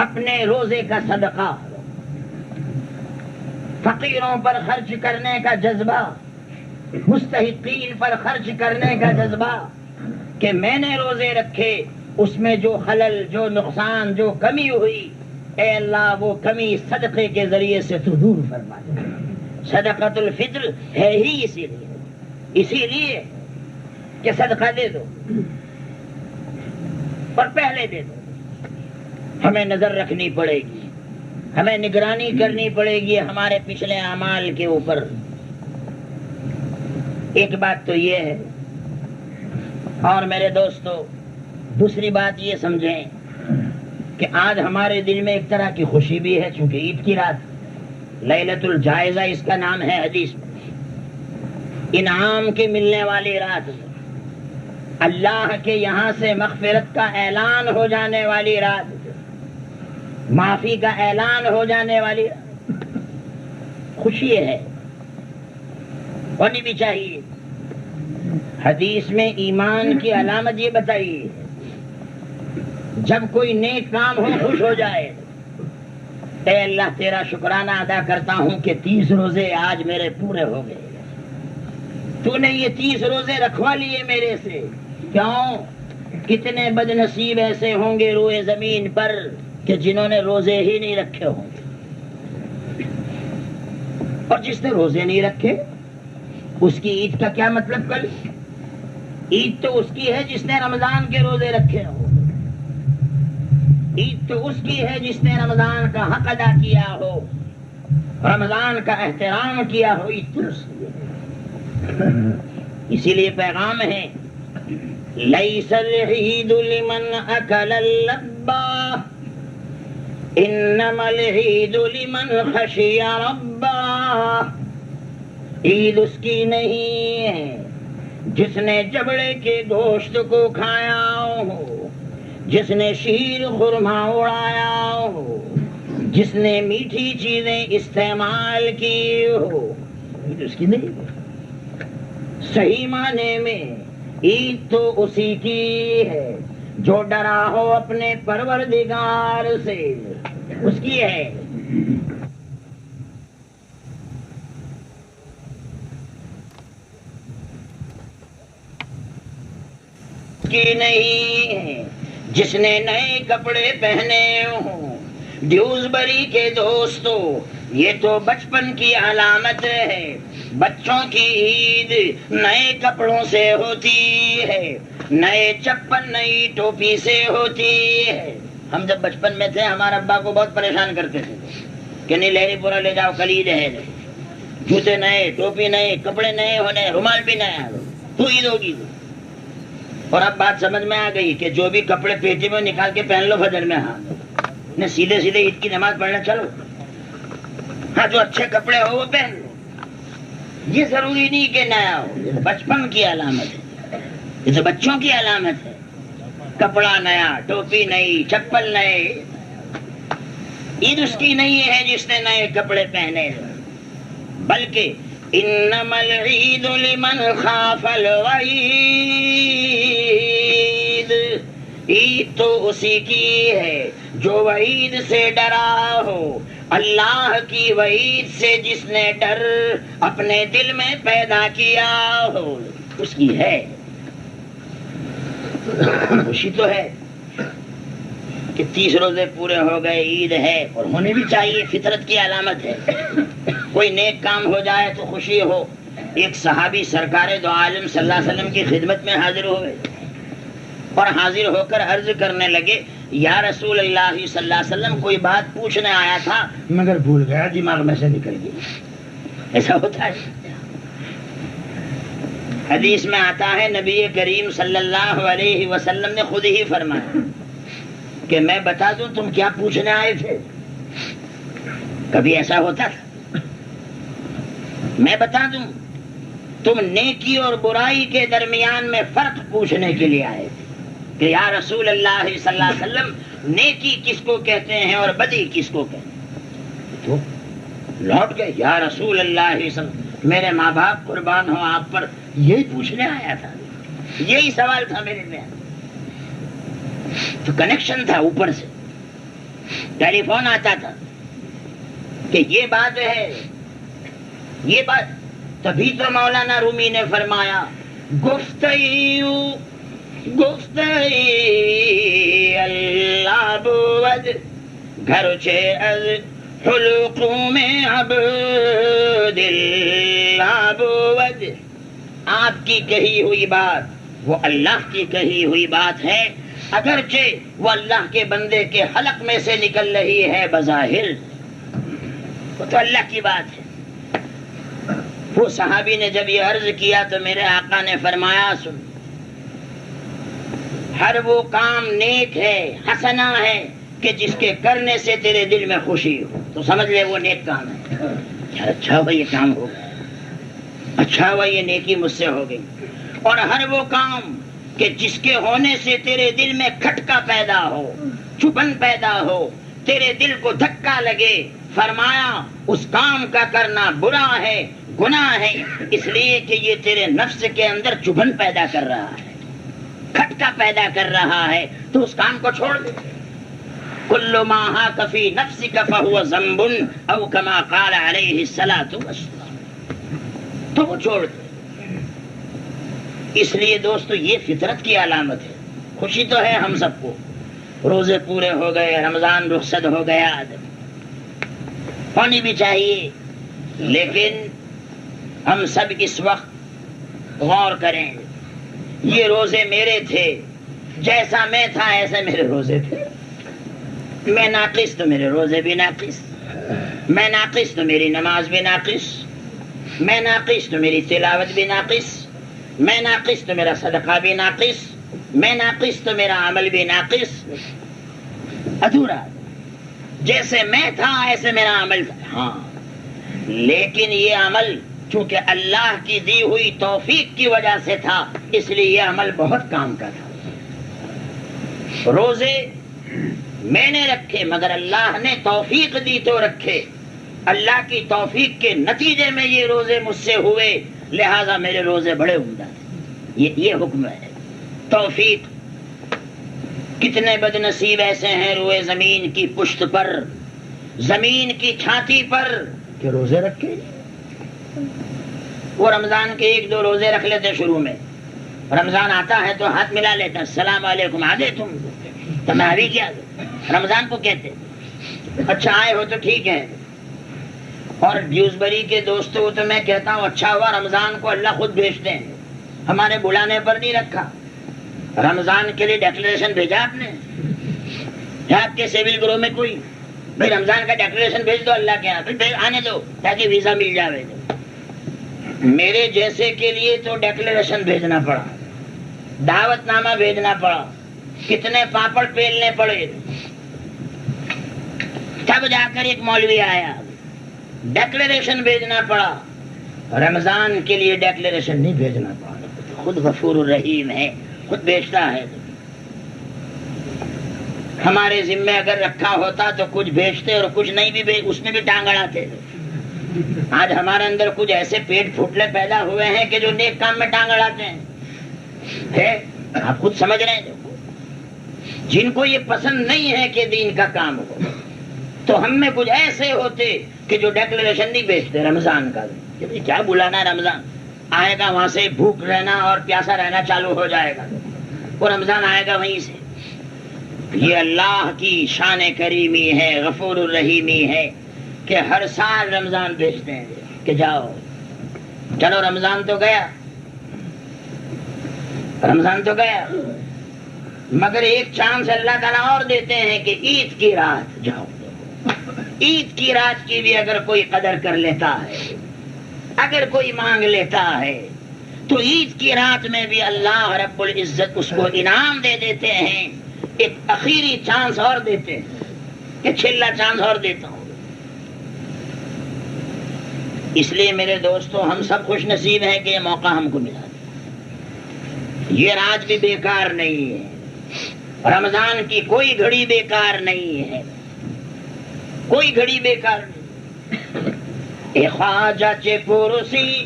اپنے روزے کا صدقہ. فقیروں پر خرچ کرنے کا جذبہ، مستحقین پر خرچ کرنے کا جذبہ کہ میں نے روزے رکھے، اس میں جو خلل، جو نقصان، جو کمی ہوئی، اے اللہ وہ کمی صدقے کے ذریعے سے تو دور فرما دے. صدقۃ الفطر ہے ہی اسی لیے کہ صدقہ دے دو اور پہلے دے دو. ہمیں نظر رکھنی پڑے گی ہمیں نگرانی کرنی پڑے گی ہمارے پچھلے اعمال کے اوپر۔ ایک بات تو یہ ہے، اور میرے دوستو دوسری بات یہ سمجھیں کہ آج ہمارے دل میں ایک طرح کی خوشی بھی ہے، چونکہ عید کی رات، لیلۃ الجائزہ اس کا نام ہے حدیث میں، انعام کے ملنے والی رات، اللہ کے یہاں سے مغفرت کا اعلان ہو جانے والی رات، معافی کا اعلان ہو جانے والی رات، خوشی ہے، ہونی بھی چاہیے۔ حدیث میں ایمان کی علامت یہ بتائی، جب کوئی نیک کام ہو خوش ہو جائے، اے اللہ تیرا شکرانہ ادا کرتا ہوں کہ 30 روزے آج میرے پورے ہو گئے، تو نے یہ 30 روزے رکھوا لیے میرے سے، کیوں؟ کتنے بد نصیب ایسے ہوں گے روئے زمین پر کہ جنہوں نے روزے ہی نہیں رکھے ہوں گے، اور جس نے روزے نہیں رکھے اس کی عید کا کیا مطلب؟ کل عید تو اس کی ہے جس نے رمضان کے روزے رکھے ہو، عید تو اس کی ہے جس نے رمضان کا حق ادا کیا ہو، رمضان کا احترام کیا ہو، عید تو اس کی ہے۔ اسی لیے پیغام ہے، لیس العید لمن اکل اللبا انما العید لمن خشی ربا، عید اس کی نہیں ہے جس نے جبڑے کے گوشت کو کھایا ہو، جس نے شیر خرما اڑایا ہو، جس نے میٹھی چیزیں استعمال کی ہو، عید اس کی نہیں۔ صحیح معنی میں عید تو اسی کی ہے جو ڈرا ہو اپنے پروردگار سے، اس کی ہے۔ کی نہیں ہے جس نے نئے کپڑے پہنے ہوں۔ ڈیوزبری کے دوستو، یہ تو بچپن کی علامت ہے، بچوں کی عید نئے کپڑوں سے ہوتی ہے، نئے چپل نئی ٹوپی سے ہوتی ہے۔ ہم جب بچپن میں تھے ہمارے ابا کو بہت پریشان کرتے تھے کہ نہیں لہری پورا لے جاؤ، کل عید ہے، جوتے نئے، ٹوپی نئے، کپڑے نئے ہونے، رومال بھی نیا، تو عید ہوگی۔ اور اب بات سمجھ میں آ گئی کہ جو بھی کپڑے پیٹی میں نکال کے پہن لو فجر میں، ہاں سیدھے سیدھے عید کی نماز پڑھنا چلو، ہاں جو اچھے کپڑے ہو وہ پہن لو، یہ ضروری نہیں کہ نیا ہو، یہ بچپن کی علامت ہے، یہ تو بچوں کی علامت ہے، کپڑا نیا، ٹوپی نئی، چپل نئے۔ عید اس کی نہیں ہے جس نے نئے کپڑے پہنے، بلکہ انما العید لمن خاف الوعید، عید تو اسی کی ہے جو وعید سے ڈرا ہو، اللہ کی وعید سے جس نے ڈر اپنے دل میں پیدا کیا ہو، اس کی ہے۔ خوشی تو ہے کہ 30 روزے پورے ہو گئے، عید ہے، اور ہونے بھی چاہیے، فطرت کی علامت ہے۔ کوئی نیک کام ہو جائے تو خوشی ہو۔ ایک صحابی سرکار دو عالم صلی اللہ علیہ وسلم کی خدمت میں حاضر ہوئے اور حاضر ہو کر عرض کرنے لگے، یا رسول اللہ صلی اللہ علیہ وسلم، کوئی بات پوچھنے آیا تھا مگر بھول گیا، دماغ میں سے نکل گئی۔ ایسا ہوتا ہے، حدیث میں آتا ہے نبی کریم صلی اللہ علیہ وسلم نے خود ہی فرمایا کہ میں بتا دوں تم کیا پوچھنے آئے تھے؟ کبھی ایسا ہوتا تھا؟ میں بتا دوں، تم نیکی اور برائی کے درمیان میں فرق پوچھنے کے لیے آئے تھے کہ یا رسول اللہ صلی اللہ علیہ وسلم، نیکی کس کو کہتے ہیں اور بدی کس کو کہتے ہیں؟ تو لوٹ گئے، یا رسول اللہ صلی اللہ علیہ وسلم، میرے ماں باپ قربان ہو آپ پر، یہی پوچھنے آیا تھا، یہی سوال تھا میرے میں۔ تو کنیکشن تھا، اوپر سے ٹیلی فون آتا تھا کہ یہ بات ہے، یہ بات۔ تبھی تو مولانا رومی نے فرمایا، گفتئی اللہ بود گھرچے از حلقوں میں عبد اللہ بود، آپ کی کہی ہوئی بات وہ اللہ کی کہی ہوئی بات ہے، اگرچہ وہ اللہ کے بندے کے حلق میں سے نکل رہی ہے بظاہر، وہ تو اللہ کی بات ہے. وہ صحابی نے جب یہ عرض کیا تو میرے آقا نے فرمایا سن، ہر وہ کام نیک ہے، حسنہ ہے کہ جس کے کرنے سے تیرے دل میں خوشی ہو، تو سمجھ لے وہ نیک کام ہے. اچھا ہوا یہ کام ہو گیا، اچھا ہوا یہ نیکی مجھ سے ہو گئی. اور ہر وہ کام کہ جس کے ہونے سے تیرے دل میں کھٹکا پیدا ہو، چبھن پیدا ہو، تیرے دل کو دھکا لگے، فرمایا اس کام کا کرنا برا ہے، گناہ ہے، اس لیے کہ یہ تیرے نفس کے اندر چبھن پیدا کر رہا ہے، کھٹکا پیدا کر رہا ہے، تو اس کام کو چھوڑ دے. کل ما حاک فی نفسک فہو ذنب او کما قال علیہ الصلاۃ والسلام، تو وہ چھوڑ دے. اس لیے دوستو یہ فطرت کی علامت ہے. خوشی تو ہے ہم سب کو، روزے پورے ہو گئے، رمضان رخصت ہو گیا، ہونی بھی چاہیے، لیکن ہم سب اس وقت غور کریں. یہ روزے میرے تھے، جیسا میں تھا ایسے میرے روزے تھے. میں ناقص تو میرے روزے بھی ناقص، میں ناقص تو میری نماز بھی ناقص، میں ناقص تو میری تلاوت بھی ناقص، میں ناقص تو میرا صدقہ بھی ناقص، میں ناقص تو میرا عمل بھی ناقص، ادھورا. جیسے میں تھا ایسے میرا عمل تھا. ہاں لیکن یہ عمل چونکہ اللہ کی دی ہوئی توفیق کی وجہ سے تھا، اس لیے یہ عمل بہت کام کا تھا. روزے میں نے رکھے مگر اللہ نے توفیق دی تو رکھے. اللہ کی توفیق کے نتیجے میں یہ روزے مجھ سے ہوئے، لہذا میرے روزے بڑے عمدہ تھے. یہ حکم ہے توفیق. کتنے بد نصیب ایسے ہیں روئے زمین کی پشت پر، زمین کی چھاتی پر، کہ روزے رکھے. وہ رمضان کے 1-2 روزے رکھ لیتے شروع میں، رمضان آتا ہے تو ہاتھ ملا لیتا، السلام علیکم، آ گئے تم ابھی کیا رمضان کو کہتے. اچھا آئے ہو تو ٹھیک ہے. اور ڈیوزبری کے دوستوں تو میں کہتا ہوں اچھا ہوا رمضان کو اللہ خود بھیجتے ہیں، ہمارے بلانے پر نہیں رکھا. رمضان کے لیے ڈیکلریشن بھیجا آپ نے؟ آپ کے سیول گروہ میں کوئی بھائی رمضان کا ڈیکلریشن بھیج دو اللہ کے یہاں، پھر آنے دو تاکہ ویزا مل جائے. میرے جیسے کے لیے تو ڈیکلریشن بھیجنا پڑا، دعوت نامہ بھیجنا پڑا، کتنے پاپڑ پیلنے پڑے، تب جا کر ایک مولوی آیا، ڈیکلریشن بھیجنا پڑا. رمضان کے لیے ڈیکلریشن نہیں بھیجنا پڑا، خود غفور الرحیم ہے، خود بھیجتا ہے. ہمارے ذمے اگر رکھا ہوتا تو کچھ بھیجتے اور کچھ نہیں بھی اس میں بھی ٹانگ اڑاتے. آج ہمارے اندر کچھ ایسے پیٹ پھوٹلے پیدا ہوئے ہیں کہ جو نیک کام میں ٹانگ اڑاتے ہیں. آپ خود سمجھ رہے ہیں، جن کو یہ پسند نہیں ہے کہ دین کا کام ہو، تو ہم میں کچھ ایسے ہوتے کہ جو ڈیکلریشن نہیں بھیجتے رمضان کا. کیا بلانا رمضان آئے گا، وہاں سے بھوک رہنا اور پیاسا رہنا چالو ہو جائے گا، وہ رمضان آئے گا وہیں سے. یہ اللہ کی شان کریمی ہے، غفور الرحیمی ہے کہ ہر سال رمضان بھیجتے ہیں کہ جاؤ چلو رمضان تو گیا، رمضان تو گیا، مگر ایک چانس اللہ تعالیٰ اور دیتے ہیں کہ عید کی رات جاؤ. عید کی رات کی بھی اگر کوئی قدر کر لیتا ہے، اگر کوئی مانگ لیتا ہے، تو عید کی رات میں بھی اللہ رب العزت اس کو انعام دے دیتے ہیں. ایک اخیری چانس اور دیتے ہیں کہ چھلا چانس اور دیتا ہوں. اس لیے میرے دوستو ہم سب خوش نصیب ہیں کہ یہ موقع ہم کو ملا. یہ رات بھی بیکار نہیں ہے، رمضان کی کوئی گھڑی بیکار نہیں ہے، کوئی گھڑی بیکار نہیں. اے خواجہ چے پرسی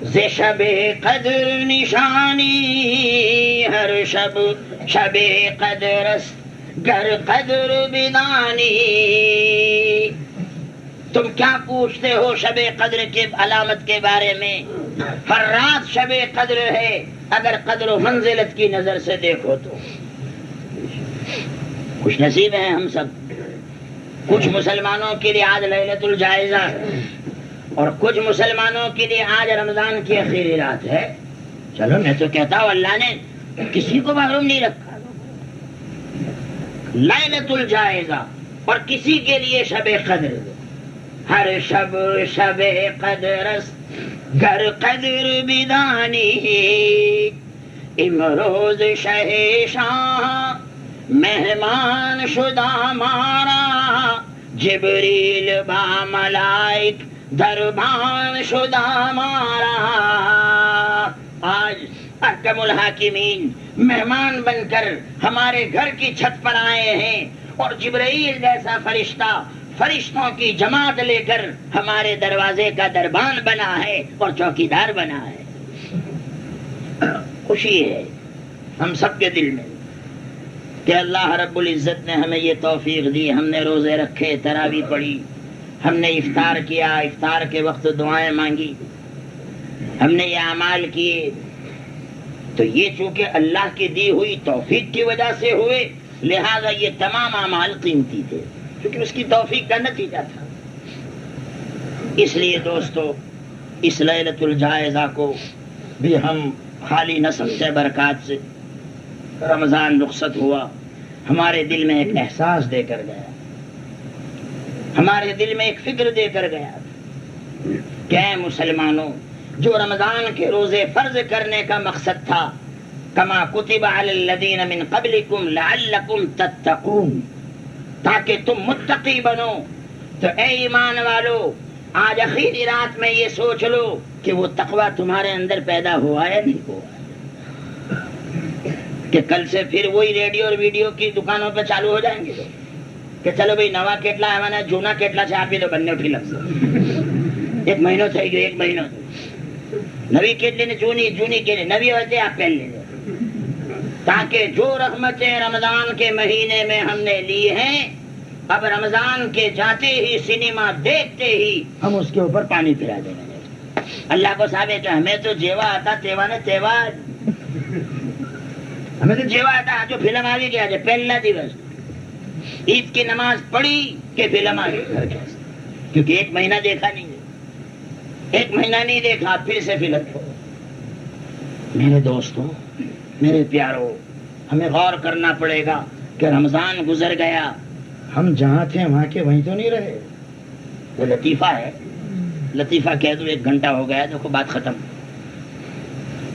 ز شب قدر نشانی، ہر شب شب قدر است گر قدر بدانی. تم کیا پوچھتے ہو شب قدر کے علامت کے بارے میں؟ ہر رات شب قدر ہے اگر قدر و منزلت کی نظر سے دیکھو تو. خوش نصیب ہیں ہم سب. کچھ مسلمانوں کے لیے آج لیلۃ الجائزہ اور کچھ مسلمانوں کے لیے آج رمضان کی آخری رات ہے. چلو میں تو کہتا ہوں اللہ نے کسی کو محروم نہیں رکھا. لیلۃ الجائزہ اور کسی کے لیے شب قدر. ہر شب شب قدر است گر قدر بدانی امروز شہ شاہ مہمان شدہ مارا جبریل با ملائک دربان شدہ مارا. آج احکم الحاکمین مہمان بن کر ہمارے گھر کی چھت پر آئے ہیں اور جبرائیل جیسا فرشتہ فرشتوں کی جماعت لے کر ہمارے دروازے کا دربان بنا ہے اور چوکیدار بنا ہے. خوشی ہے ہم سب کے دل میں کہ اللہ رب العزت نے ہمیں یہ توفیق دی. ہم نے روزے رکھے، تراویح پڑھی، ہم نے افطار کیا، افطار کے وقت دعائیں مانگی، ہم نے یہ اعمال کیے. تو یہ چونکہ اللہ کی دی ہوئی توفیق کی وجہ سے ہوئے، لہذا یہ تمام اعمال قیمتی تھے کیونکہ اس کی توفیق کا نتیجہ تھا. اس لیے دوستو اس لیلۃ الجائزہ کو بھی ہم خالی نہ سمجھے برکات سے. رمضان رخصت ہوا، ہمارے دل میں ایک احساس دے کر گیا، ہمارے دل میں ایک فکر دے کر گیا کہ اے مسلمانوں، جو رمضان کے روزے فرض کرنے کا مقصد تھا، کما کتب علی الذین من قبلکم لعلکم تتقون، تاکہ تم متقی بنو. تو اے ایمان والو، آج آخری رات میں یہ سوچ لو کہ وہ تقوی تمہارے اندر پیدا ہوا یا نہیں ہوا، کہ کل سے پھر وہی ریڈیو اور ویڈیو کی دکانوں پہ چالو ہو جائیں گے کہ چلو بھائی نوا کیٹلا ہے جونا کیٹلا سے آپ ہی تو بننے اٹھی لگ ایک مہینوں تھے گئے، ایک مہینوں نوی کیٹلی نے جونی کیٹلی نوی ہوتے آپ پہن لیں، تاکہ جو رحمتیں رمضان کے مہینے میں ہم نے لی ہیں، اب رمضان کے جاتے ہی سنیما دیکھتے ہی ہم اس کے اوپر پانی پھرا دیں گے. اللہ کو صاحب کہ ہمیں تو جیوا آتا تیوا نے تیوا، ہمیں تو جیوا آتا جو فلم آ گئی آج پہلا دیوس عید کی نماز پڑھی کہ فلم آ گئی، کیونکہ ایک مہینہ دیکھا نہیں، ایک مہینہ نہیں دیکھا پھر سے فلم. میرے دوستوں، میرے پیاروں، ہمیں غور کرنا پڑے گا کہ رمضان گزر گیا، ہم جہاں تھے وہاں کے وہیں تو نہیں رہے. وہ لطیفہ ہے، لطیفہ کہہ دو 1 گھنٹہ ہو گیا، دیکھو بات ختم.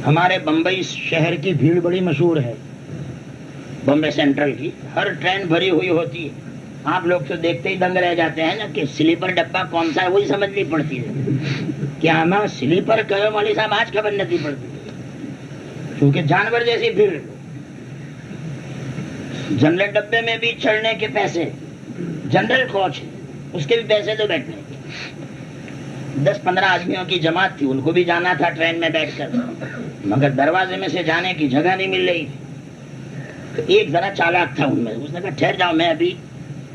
ہمارے بمبئی شہر کی بھیڑ بڑی مشہور ہے، بمبئی سینٹرل کی ہر ٹرین بھری ہوئی ہوتی ہے. آپ لوگ تو دیکھتے ہی دنگ رہ جاتے ہیں نا کہ سلیپر ڈبہ کون سا ہے وہی سمجھنی پڑتی ہے. کیا ہم سلیپر کرو مولوی صاحب آج خبر نہیں پڑتی کیونکہ جانور جیسی بھیڑ. جنرل ڈبے میں بھی چڑھنے کے پیسے، جنرل کوچ اس کے بھی پیسے تو بیٹھنے کے. 10-15 آدمیوں کی جماعت تھی، ان کو بھی جانا تھا ٹرین میں بیٹھ کر، مگر دروازے میں سے جانے کی جگہ نہیں مل رہی. تو ایک ذرا چالاک تھا ان میں، اس نے کہا ٹھہر جاؤ میں ابھی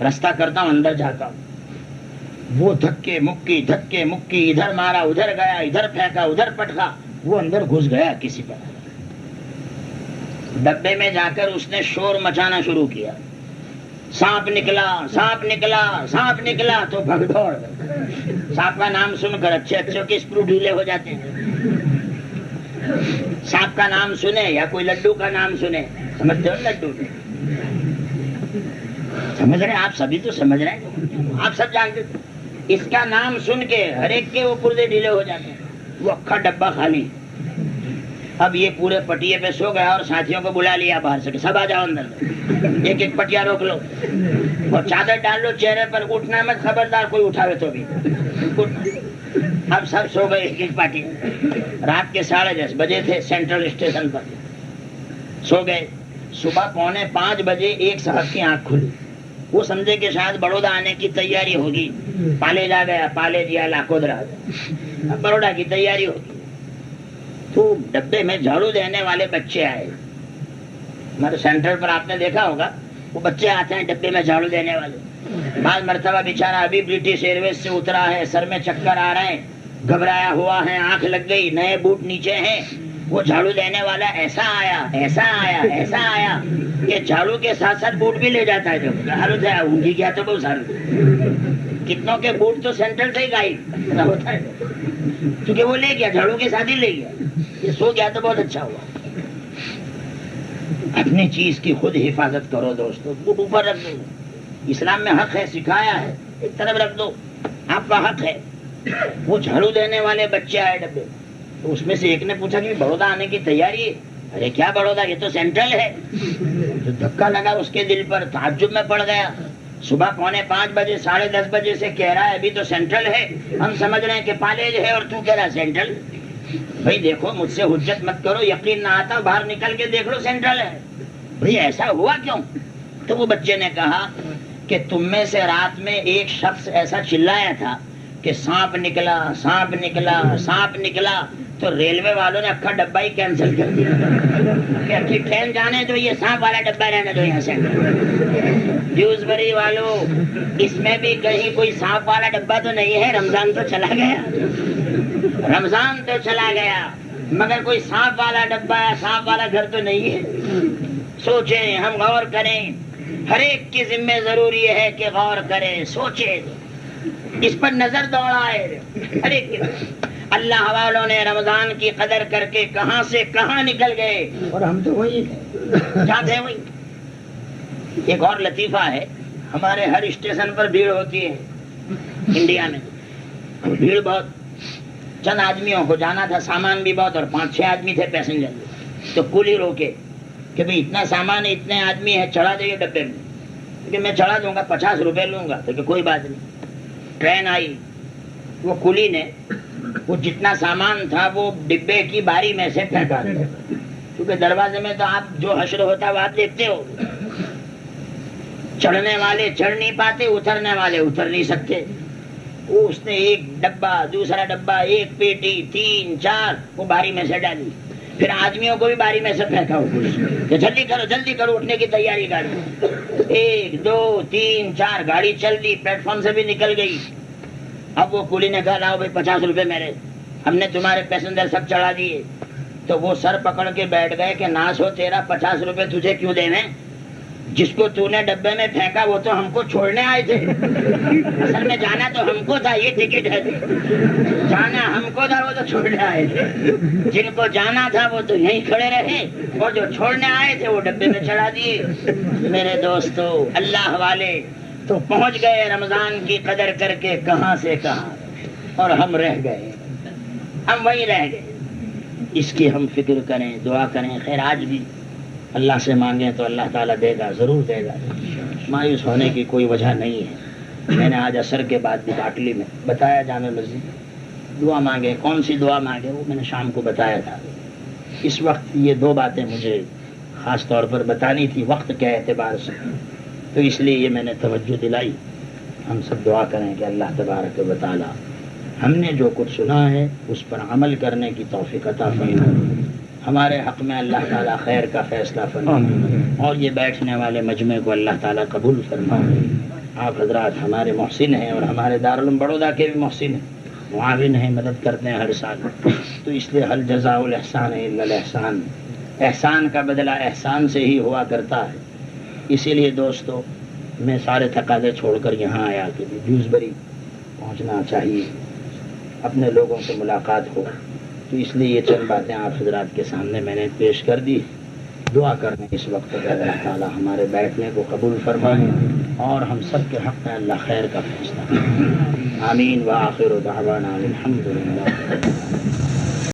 رستہ کرتا ہوں، اندر جاتا ہوں. وہ دھکے مکی ادھر مارا ادھر گیا، ادھر پھینکا ادھر پٹکا، وہ اندر گھس گیا کسی طرح. ڈبے میں جا کر اس نے شور مچانا شروع کیا، سانپ نکلا سانپ نکلا سانپ نکلا. تو بھگ دوڑ. سانپ کا نام سن کر اچھے کے اسکرو ڈھیلے ہو جاتے ہیں. سانپ کا نام سنے یا کوئی لڈو کا نام سنے، سمجھتے ہو لڈو، سمجھ رہے ہیں آپ سبھی تو سمجھ رہے ہیں، آپ سب جانتے. اس کا نام سن کے ہر ایک کے وہ پردے ڈھیلے ہو جاتے ہیں. وہ اکھا ڈبہ خالی. اب یہ پورے پٹیے پہ سو گیا اور ساتھیوں کو بلا لیا باہر سے کہ سب آ جاؤ اندر، ایک ایک پٹیا روک لو اور چادر ڈال لو چہرے پر، اٹھنا مت، خبردار کوئی اٹھاوے تو بھی. اب سب سو گئے ایک ایک پارٹی. رات کے 10:30 بجے تھے، سینٹرل اسٹیشن پر سو گئے. صبح 4:45 بجے ایک صاحب کی آنکھ کھلی. وہ سمجھے کہ شاید بڑودا آنے کی تیاری ہوگی، پالے جا گیا، پالے دیا لاکودرا، اب بڑودا کی تیاری ہوگی. تو ڈبے میں جھاڑو دینے والے بچے آئے. ہمارے سینٹر پر آپ نے دیکھا ہوگا وہ بچے آتے ہیں ڈبے میں جھاڑو دینے والے. بعض مرتبہ بیچارہ ابھی برٹش ایئر ویز سے اترا ہے، سر میں چکر آ رہے ہیں، گھبرایا ہوا ہے، آنکھ لگ گئی، نئے بوٹ نیچے ہیں. وہ جھاڑو دینے والا ایسا آیا کہ جھاڑو کے ساتھ ساتھ بوٹ بھی لے جاتا ہے. جب جھاڑو تھا ان کی کیا تو بہت سارے کتنوں کے بوٹ تو سینٹرل سے ہی غائب ہوتا ہے کیونکہ وہ لے گیا، جھاڑو کے ساتھ ہی لے گیا. یہ سو گیا تو بہت اچھا ہوا. اپنی چیز کی خود حفاظت کرو دوستو. بوٹ اوپر رکھ دو، اسلام میں حق ہے، سکھایا ہے، ایک طرف رکھ دو. آپ کا حق ہے. وہ جھاڑو دینے والے بچے آئے ڈبے، تو اس میں سے ایک نے پوچھا کہ بڑودا آنے کی تیاری ہے. ارے کیا بڑودا، یہ تو سینٹرل ہے. تو دھکا لگا اس کے دل پر، تعجب میں پڑ گیا. صبح 4:45 بجے 10:30 بجے سے کہہ رہا ہے ابھی تو سینٹرل ہے، ہم سمجھ رہے ہیں کہ کالج ہے اور تو کہہ رہا ہے سینٹرل. بھائی دیکھو مجھ سے حجت مت کرو، یقین نہ آتا باہر نکل کے دیکھ لو سینٹرل ہے. بھئی ایسا ہوا کیوں؟ تو وہ بچے نے کہا کہ تم میں سے رات میں ایک شخص ایسا چلایا تھا کہ سانپ نکلا سانپ نکلا سانپ نکلا، تو ریلوے والوں نے اکھا ڈبہ ہی کینسل کر دیا کہ اکھی ٹرین جانے تو یہ سانپ والا ڈبہ رہنے دو یہاں سے. ڈیوزبری والوں، اس میں بھی کہیں کوئی سانپ والا ڈبہ تو نہیں ہے. رمضان تو چلا گیا، رمضان تو چلا گیا، مگر کوئی سانپ والا ڈبہ سانپ والا گھر تو نہیں ہے. سوچیں، ہم غور کریں. ہر ایک کی ذمہ ضروری ہے کہ غور کرے، سوچے، اس پر نظر دوڑائے. ہر ایک اللہ والوں نے رمضان کی قدر کر کے کہاں سے کہاں نکل گئے، اور ہم تو وہی جاتے وہی. ایک اور لطیفہ ہے، ہمارے ہر اسٹیشن پر بھیڑ ہوتی ہے انڈیا میں. بھیڑ بہت، چند آدمیوں کو جانا تھا، سامان بھی بہت، اور 5-6 آدمی تھے پیسنجر. تو کولی روکے کہ بھئی اتنا سامان ہے، اتنے آدمی ہے، چڑھا دے ڈبے میں. کہ میں چڑھا دوں گا، 50 روپے لوں گا. تو کہ کوئی بات نہیں. ٹرین آئی، وہ کولی نے وہ جتنا سامان تھا وہ ڈبے کی باری میں سے پھینکا دیا، کیونکہ دروازے میں تو آپ جو حشر ہوتا ہے وہ آپ دیکھتے ہو. چڑھنے والے چڑھ نہیں پاتے، اترنے والے اتر نہیں سکتے. وہ اس نے ایک ڈبہ، دوسرا ڈبہ، ایک پیٹی، 3-4 وہ باری میں سے ڈالی. پھر آدمیوں کو بھی باری میں سے پھینکا کہ جلدی کرو جلدی کرو، اٹھنے کی تیاری. گاڑی 1 2 3 4 گاڑی چل دی، پلیٹ فارم سے بھی نکل گئی. اب وہ کولی نے کہا لاؤ بھائی 50 روپے میرے، ہم نے تمہارے پیسنجر سب چڑھا دیے. تو وہ سر پکڑ کے بیٹھ گئے کہ ناس ہو تیرا، 50 روپے تجھے کیوں دینے؟ جس کو تو نے ڈبے میں پھینکا وہ تو ہم کو چھوڑنے آئے تھے. اصل میں جانا تو ہم کو تھا، یہ ٹکٹ ہے، جانا ہم کو تھا، وہ تو چھوڑنے آئے تھے. جن کو جانا تھا وہ تو یہیں کھڑے رہے، اور جو چھوڑنے آئے تھے وہ ڈبے میں چڑھا دیے. میرے دوستو، اللہ والے تو پہنچ گئے رمضان کی قدر کر کے کہاں سے کہاں، اور ہم رہ گئے، ہم وہیں رہ گئے. اس کی ہم فکر کریں، دعا کریں. خیر آج بھی اللہ سے مانگیں تو اللہ تعالیٰ دے گا، ضرور دے گا. مایوس ہونے کی کوئی وجہ نہیں ہے. میں نے آج عصر کے بعد بھی باٹلی میں بتایا جامع مسجد دعا مانگے. کون سی دعا مانگے وہ میں نے شام کو بتایا تھا. اس وقت یہ 2 باتیں مجھے خاص طور پر بتانی تھی وقت کے اعتبار سے، تو اس لیے یہ میں نے توجہ دلائی. ہم سب دعا کریں کہ اللہ تبارک و تعالی ہم نے جو کچھ سنا ہے اس پر عمل کرنے کی توفیق عطا فرمائے. ہمارے حق میں اللہ تعالیٰ خیر کا فیصلہ فرمائے، اور یہ بیٹھنے والے مجمع کو اللہ تعالیٰ قبول فرمائے. آپ حضرات ہمارے محسن ہیں، اور ہمارے دارالعلوم بڑودہ کے بھی محسن ہیں، معاون ہیں، مدد کرتے ہیں ہر سال. تو اس لیے حل جزاء الاحسان الا الاحسان، احسان کا بدلہ احسان سے ہی ہوا کرتا ہے. اسی لیے دوستو میں سارے تقاضے چھوڑ کر یہاں آیا کہ ڈیوزبری پہنچنا چاہیے، اپنے لوگوں سے ملاقات ہو. تو اس لیے یہ چند باتیں آپ حضرات کے سامنے میں نے پیش کر دی. دعا کرنے اس وقت کہ اللہ تعالیٰ ہمارے بیٹھنے کو قبول فرمائے، اور ہم سب کے حق میں اللہ خیر کا فیصلہ. آمین. وآخر دعوانا الحمدللہ.